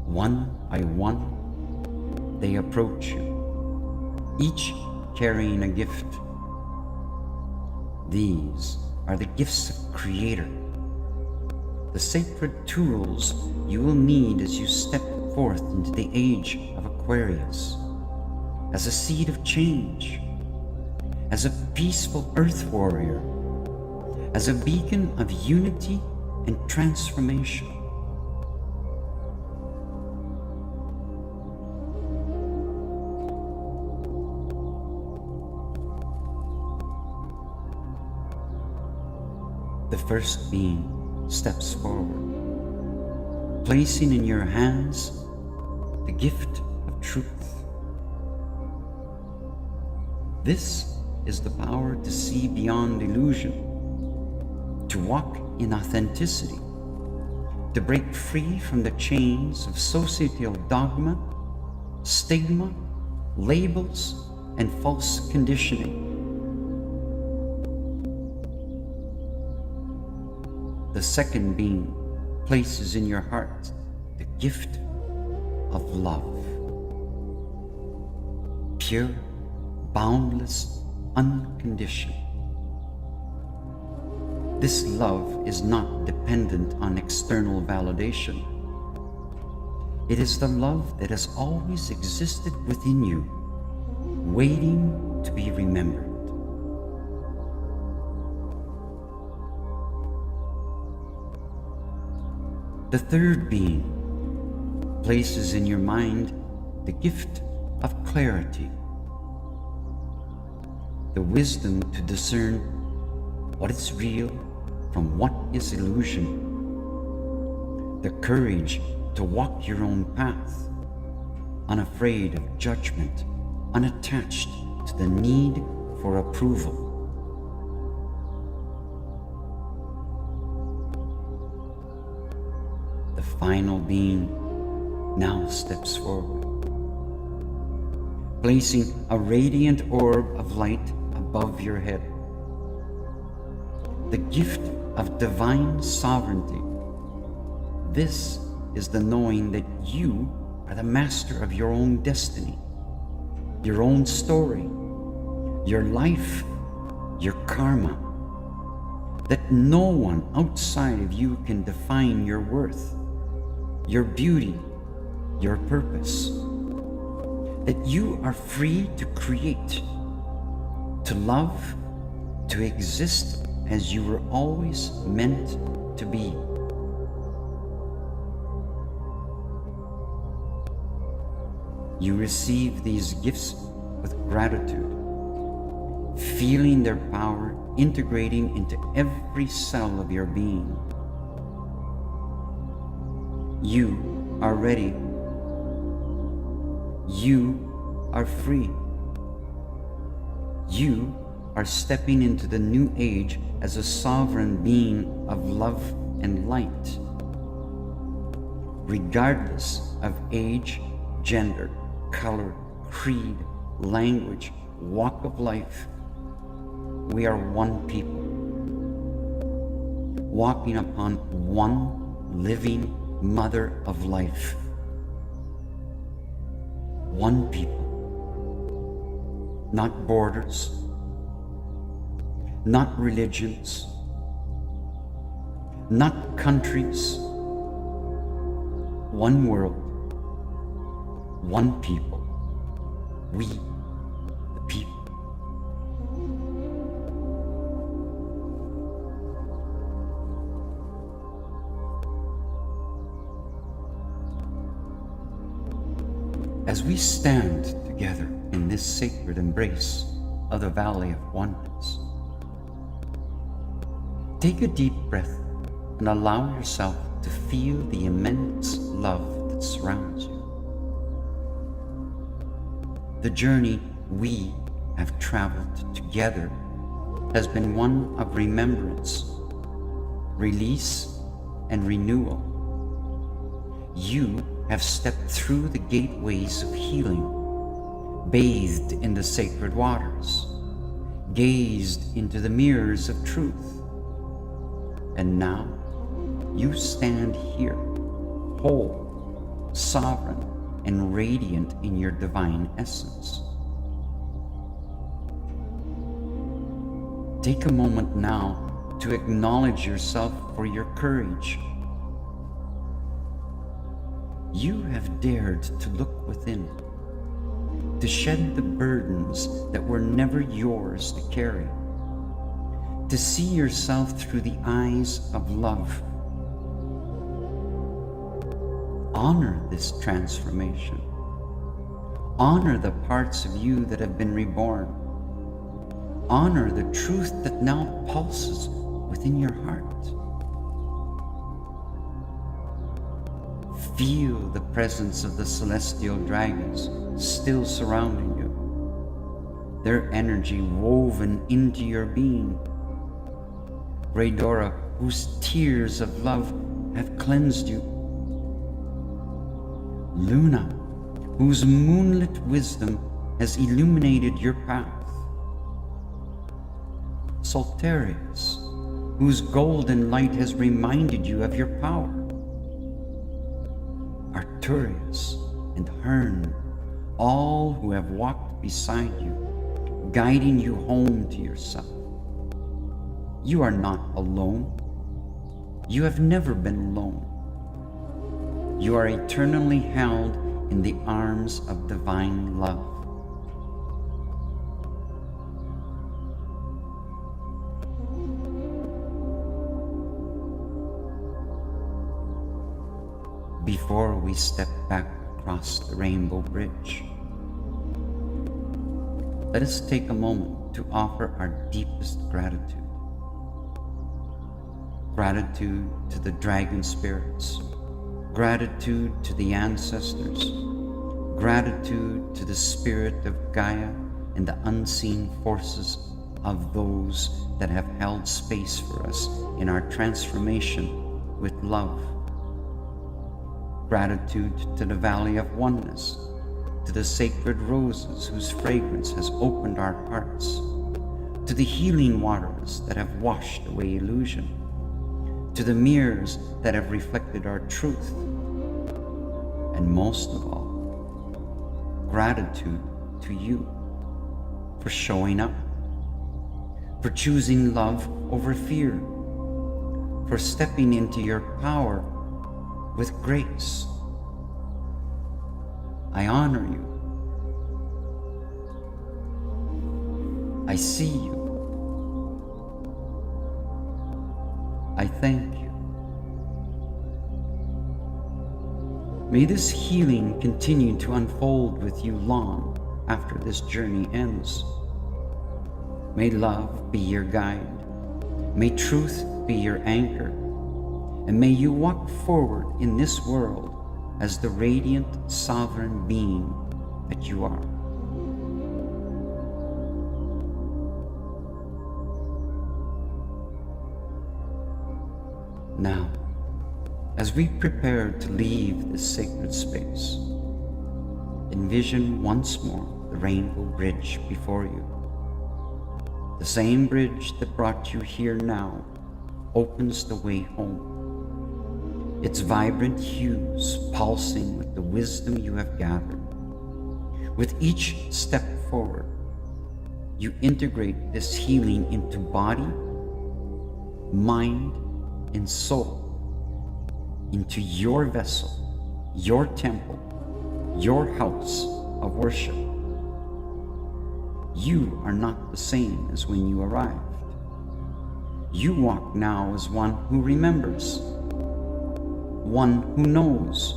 One by one, they approach you, each carrying a gift. These are the gifts of Creator, the sacred tools you will need as you step forth into the age of Aquarius, as a seed of change, as a peaceful earth warrior, as a beacon of unity and transformation. The first being steps forward, placing in your hands the gift of truth. This is the power to see beyond illusion, to walk in authenticity, to break free from the chains of societal dogma, stigma, labels, and false conditioning. The second being places in your heart the gift of love. Pure, boundless, unconditional. This love is not dependent on external validation. It is the love that has always existed within you, waiting to be remembered. The third being places in your mind the gift of clarity, the wisdom to discern what is real from what is illusion, the courage to walk your own path, unafraid of judgment, unattached to the need for approval. The final being now steps forward, placing a radiant orb of light above your head. The gift of divine sovereignty. This is the knowing that you are the master of your own destiny, your own story, your life, your karma. That no one outside of you can define your worth, your beauty, your purpose. That you are free to create, to love, to exist as you were always meant to be. You receive these gifts with gratitude, feeling their power integrating into every cell of your being. You are ready. You are free. You are stepping into the new age as a sovereign being of love and light, regardless of age, gender, color, creed, language, walk of life. We are one people, walking upon one living mother of life. One people, not borders, not religions, not countries, one world, one people, we, the people. As we stand together in this sacred embrace of the Valley of Oneness, take a deep breath and allow yourself to feel the immense love that surrounds you. The journey we have traveled together has been one of remembrance, release, and renewal. You have stepped through the gateways of healing, bathed in the sacred waters, gazed into the mirrors of truth, and now you stand here, whole, sovereign, and radiant in your divine essence. Take a moment now to acknowledge yourself for your courage. You have dared to look within, to shed the burdens that were never yours to carry, to see yourself through the eyes of love. Honor this transformation. Honor the parts of you that have been reborn. Honor the truth that now pulses within your heart. Feel the presence of the celestial dragons still surrounding you, their energy woven into your being. Rhaedora, whose tears of love have cleansed you. Luna, whose moonlit wisdom has illuminated your path. Solterius, whose golden light has reminded you of your power. Arcturus and Hearn, all who have walked beside you, guiding you home to yourself. You are not alone. You have never been alone. You are eternally held in the arms of divine love. Before we step back across the Rainbow Bridge, let us take a moment to offer our deepest gratitude. Gratitude to the dragon spirits, gratitude to the ancestors, gratitude to the spirit of Gaia and the unseen forces of those that have held space for us in our transformation with love. Gratitude to the Valley of Oneness, to the sacred roses whose fragrance has opened our hearts, to the healing waters that have washed away illusion, to the mirrors that have reflected our truth, and most of all, gratitude to you for showing up, for choosing love over fear, for stepping into your power with grace. I honor you. I see you. I thank you. May this healing continue to unfold with you long after this journey ends. May love be your guide. May truth be your anchor. And may you walk forward in this world as the radiant, sovereign being that you are. Now, as we prepare to leave this sacred space, envision once more the Rainbow Bridge before you. The same bridge that brought you here now opens the way home. Its vibrant hues pulsing with the wisdom you have gathered. With each step forward, you integrate this healing into body, mind, and soul, into your vessel, your temple, your house of worship. You are not the same as when you arrived. You walk now as one who remembers, one who knows,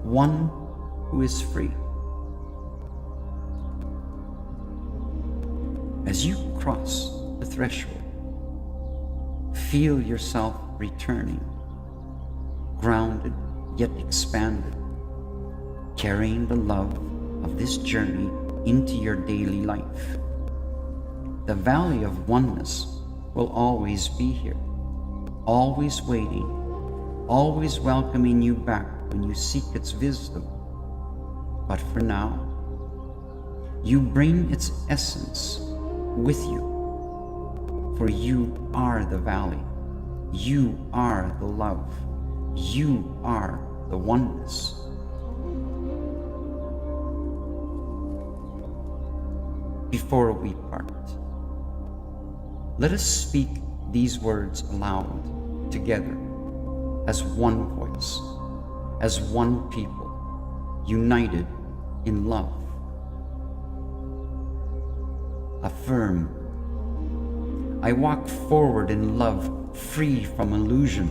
one who is free. As you cross the threshold, feel yourself returning, grounded yet expanded, carrying the love of this journey into your daily life. The valley of oneness will always be here, always waiting, always welcoming you back when you seek its wisdom. But for now, you bring its essence with you, for you are the valley, you are the love, you are the oneness. Before we part, let us speak these words aloud together as one voice, as one people, united in love. Affirm, I walk forward in love, free from illusion.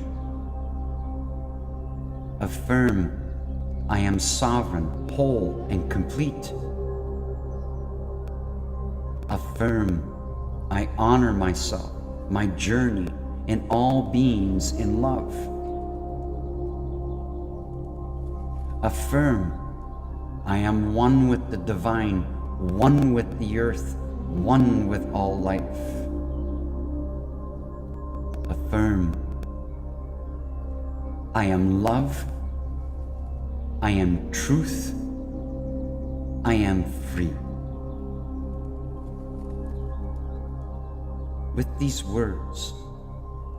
Affirm, I am sovereign, whole, and complete. Affirm, I honor myself, my journey, and all beings in love. Affirm, I am one with the divine, one with the earth, one with all life. Affirm, I am love, I am truth, I am free. With these words,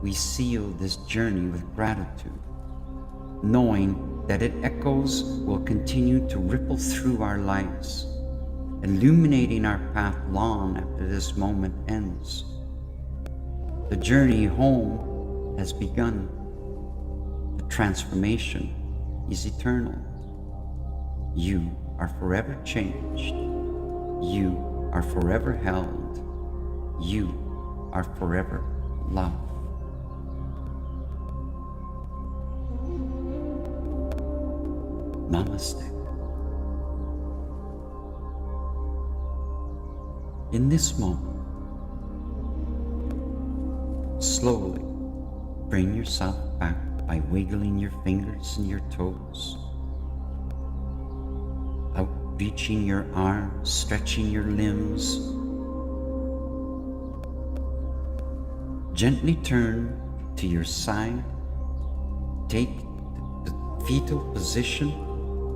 we seal this journey with gratitude, knowing that its echoes will continue to ripple through our lives, illuminating our path long after this moment ends. The journey home has begun. The transformation is eternal. You are forever changed. You are forever held. You are forever loved. Namaste. In this moment, slowly bring yourself back by wiggling your fingers and your toes, outreaching your arms, stretching your limbs. Gently turn to your side, take the fetal position,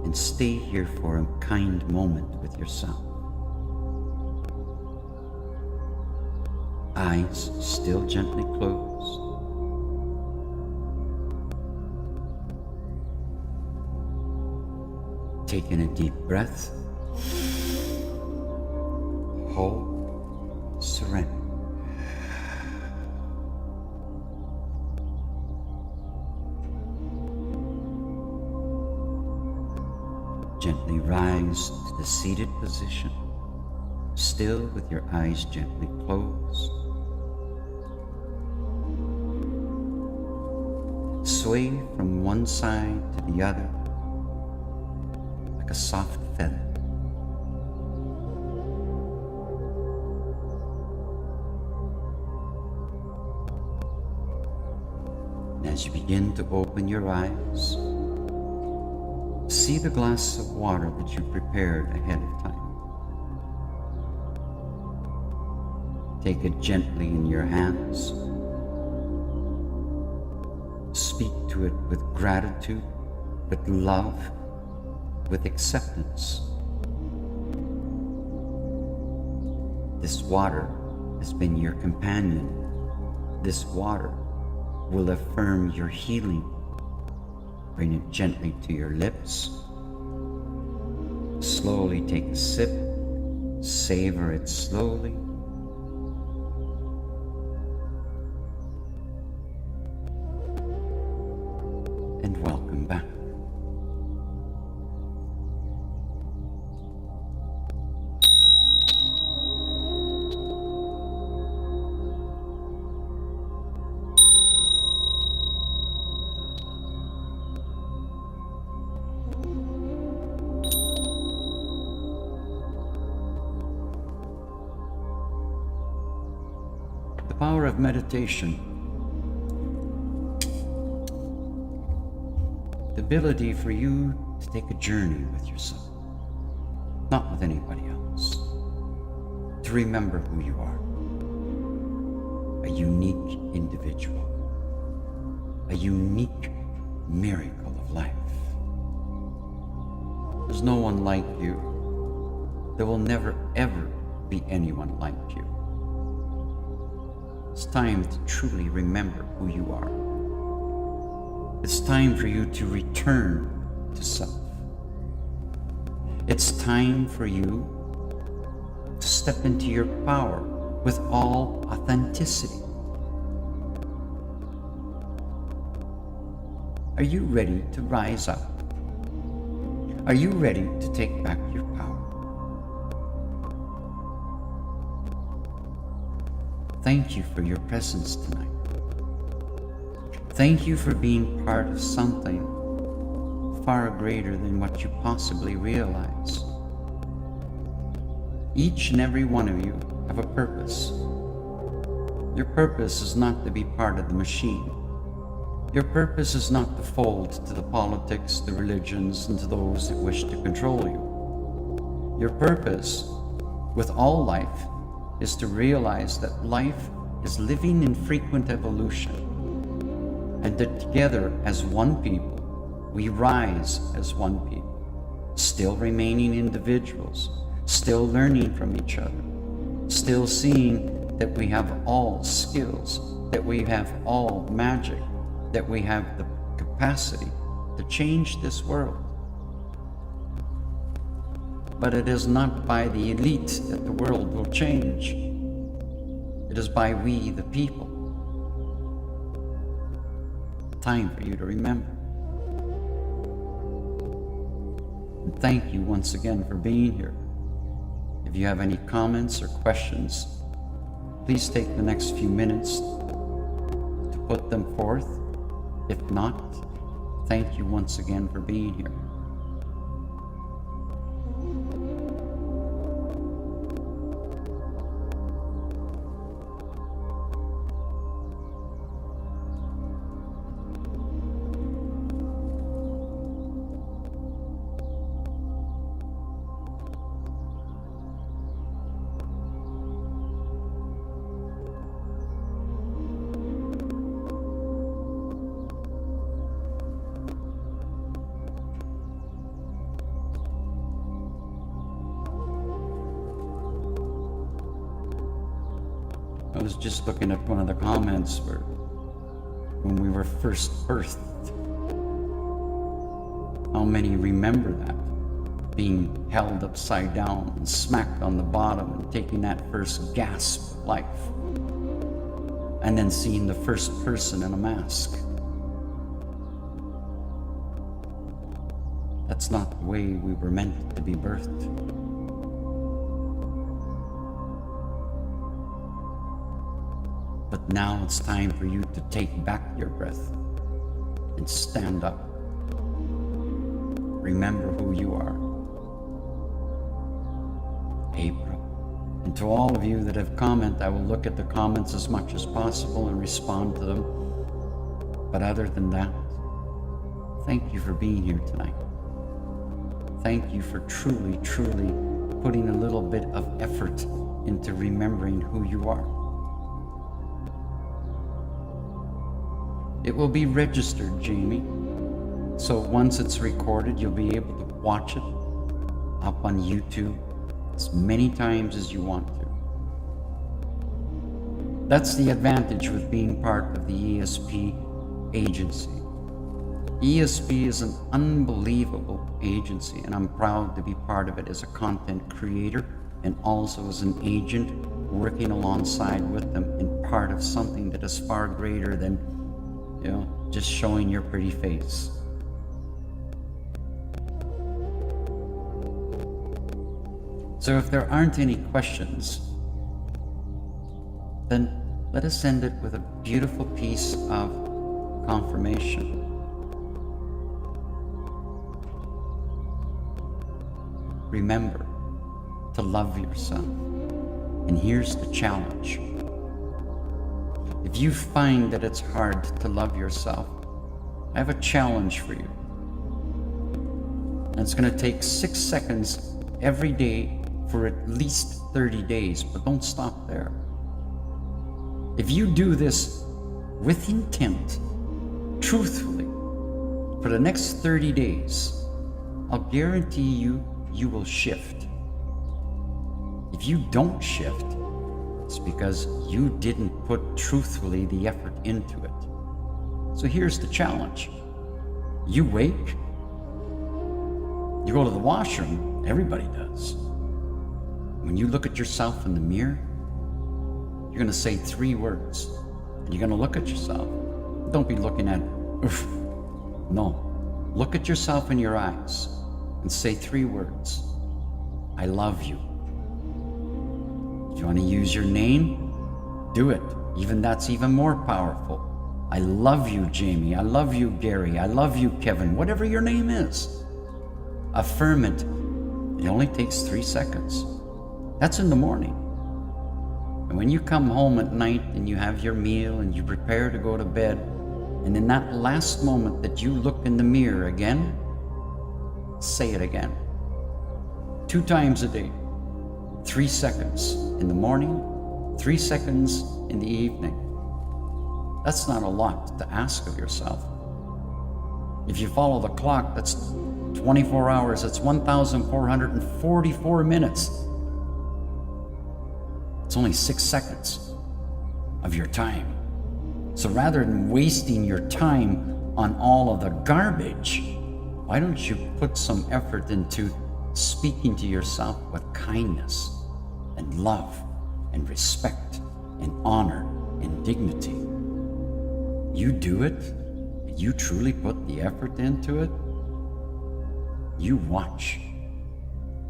and stay here for a kind moment with yourself. Eyes still gently closed. Taking a deep breath. Hold, surrender. Gently rise to the seated position, still with your eyes gently closed. Sway from one side to the other like a soft feather. And as you begin to open your eyes, see the glass of water that you prepared ahead of time. Take it gently in your hands. Speak to it with gratitude, with love, with acceptance. This water has been your companion. This water will affirm your healing. Bring it gently to your lips. Slowly take a sip. Savor it slowly. And welcome back. The power of meditation. The ability for you to take a journey with yourself, not with anybody else. To remember who you are. A unique individual. A unique miracle of life. There's no one like you. There will never ever be anyone like you. It's time to truly remember who you are. It's time for you to return to self. It's time for you to step into your power with all authenticity. Are you ready to rise up? Are you ready to take back your power? Thank you for your presence tonight. Thank you for being part of something far greater than what you possibly realize. Each and every one of you have a purpose. Your purpose is not to be part of the machine. Your purpose is not to fold to the politics, the religions, and to those that wish to control you. Your purpose with all life is to realize that life is living in frequent evolution, and that together as one people, we rise as one people, still remaining individuals, still learning from each other, still seeing that we have all skills, that we have all magic, that we have the capacity to change this world. But it is not by the elite that the world will change. It is by we, the people. Time for you to remember. And thank you once again for being here. If you have any comments or questions, please take the next few minutes to put them forth. If not, thank you once again for being here. I was just looking at one of the comments where when we were first birthed, how many remember that? Being held upside down and smacked on the bottom and taking that first gasp of life. And then seeing the first person in a mask. That's not the way we were meant to be birthed. But now it's time for you to take back your breath and stand up. Remember who you are. April. And to all of you that have commented, I will look at the comments as much as possible and respond to them. But other than that, thank you for being here tonight. Thank you for truly, truly putting a little bit of effort into remembering who you are. It will be registered, Jamie. So once it's recorded, you'll be able to watch it up on YouTube as many times as you want to. That's the advantage with being part of the ESP agency. ESP is an unbelievable agency, and I'm proud to be part of it as a content creator and also as an agent working alongside with them and part of something that is far greater than, just showing your pretty face. So if there aren't any questions, then let us end it with a beautiful piece of confirmation. Remember to love yourself. And here's the challenge. If you find that it's hard to love yourself, I have a challenge for you. And it's going to take 6 seconds every day for at least 30 days, but don't stop there. If you do this with intent, truthfully, for the next 30 days, I'll guarantee you will shift. If you don't shift, it's because you didn't put truthfully the effort into it. So here's the challenge. You wake, you go to the washroom, everybody does. When you look at yourself in the mirror, you're going to say 3 words. And you're going to look at yourself. Don't be looking at, oof. No. Look at yourself in your eyes and say 3 words. I love you. If you want to use your name, do it. That's even more powerful. I love you, Jamie. I love you, Gary. I love you, Kevin. Whatever your name is. Affirm it. It only takes 3 seconds. That's in the morning. And when you come home at night and you have your meal and you prepare to go to bed, and in that last moment that you look in the mirror again, say it again. 2 times a day. 3 seconds in the morning, 3 seconds in the evening. That's not a lot to ask of yourself. If you follow the clock, that's 24 hours, that's 1,444 minutes. It's only 6 seconds of your time. So rather than wasting your time on all of the garbage, why don't you put some effort into speaking to yourself with kindness and love and respect and honor and dignity? You do it, and you truly put the effort into it, you watch.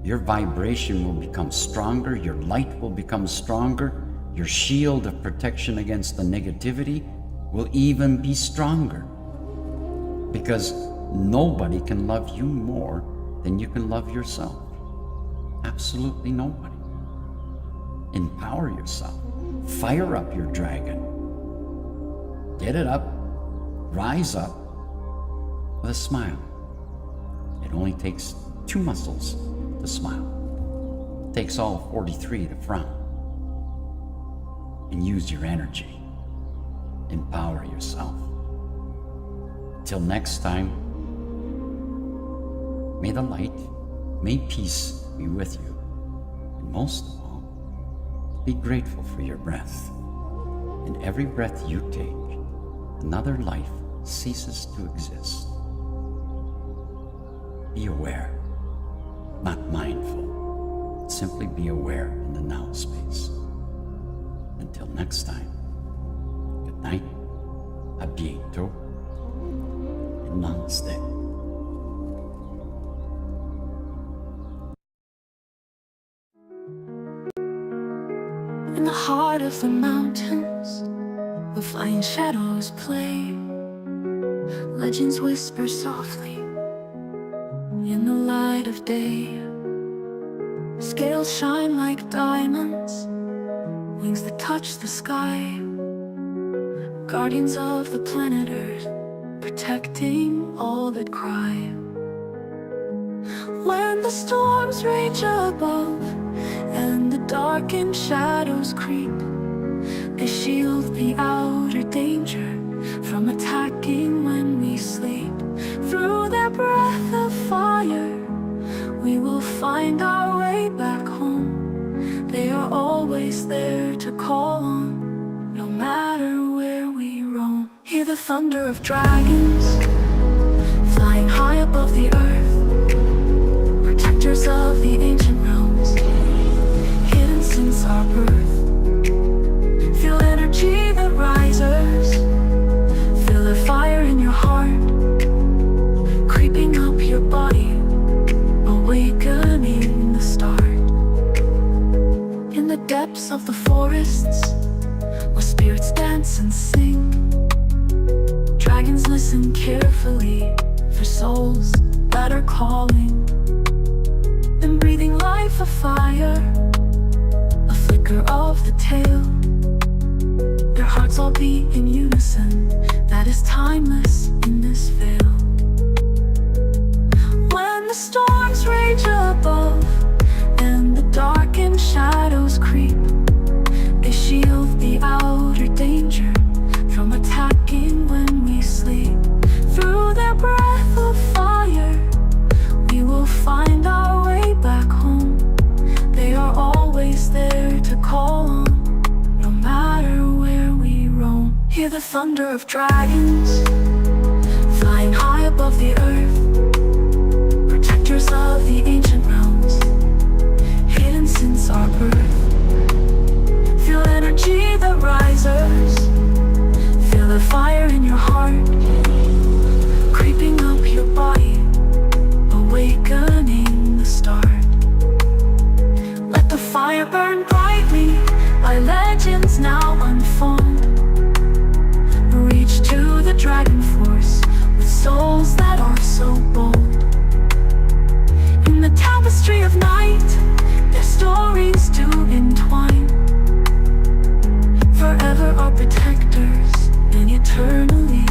Your vibration will become stronger, your light will become stronger, your shield of protection against the negativity will even be stronger. Because nobody can love you more than you can love yourself. Absolutely nobody. Empower yourself. Fire up your dragon. Get it up. Rise up with a smile. It only takes 2 muscles to smile. It takes all 43 to frown. And use your energy. Empower yourself. Till next time, may the light, may peace be with you. And most of all, be grateful for your breath. And every breath you take, another life ceases to exist. Be aware, not mindful. Simply be aware in the now space. Until next time, good night, a bientôt, and namaste. In the heart of the mountains, we'll find shadows play. Legends whisper softly in the light of day. Scales shine like diamonds, wings that touch the sky. Guardians of the planet Earth, protecting all that cry. When the storms rage above and the darkened shadows creep, they shield the outer danger from attacking when we sleep. Through their breath of fire, we will find our way back home. They are always there to call on, the thunder of dragons, flying high above the earth, protectors of the ancient realms, hidden since our birth. Feel energy that rises, feel the fire in your heart, creeping up your body, awakening the start. In the depths of the forests, where spirits dance and sing, dragons listen carefully for souls that are calling. Then breathing life a fire, a flicker of the tail. Their hearts all beat in unison, that is timeless in this veil. When the storms rage above and the darkened shadows creep, they shield the outer danger from attacking when we sleep. Through their breath of fire, we will find our way back home. They are always there to call on, no matter where we roam. Hear the thunder of dragons, flying high above the earth, protectors of the ancient realms, hidden since our birth. Feel energy that rises, feel the fire in your heart, creeping up your body, awakening the start. Let the fire burn brightly, our legends now unfold. Reach to the dragon force with souls that are so bold. In the tapestry of night, their stories do entwine, forever our protectors and eternally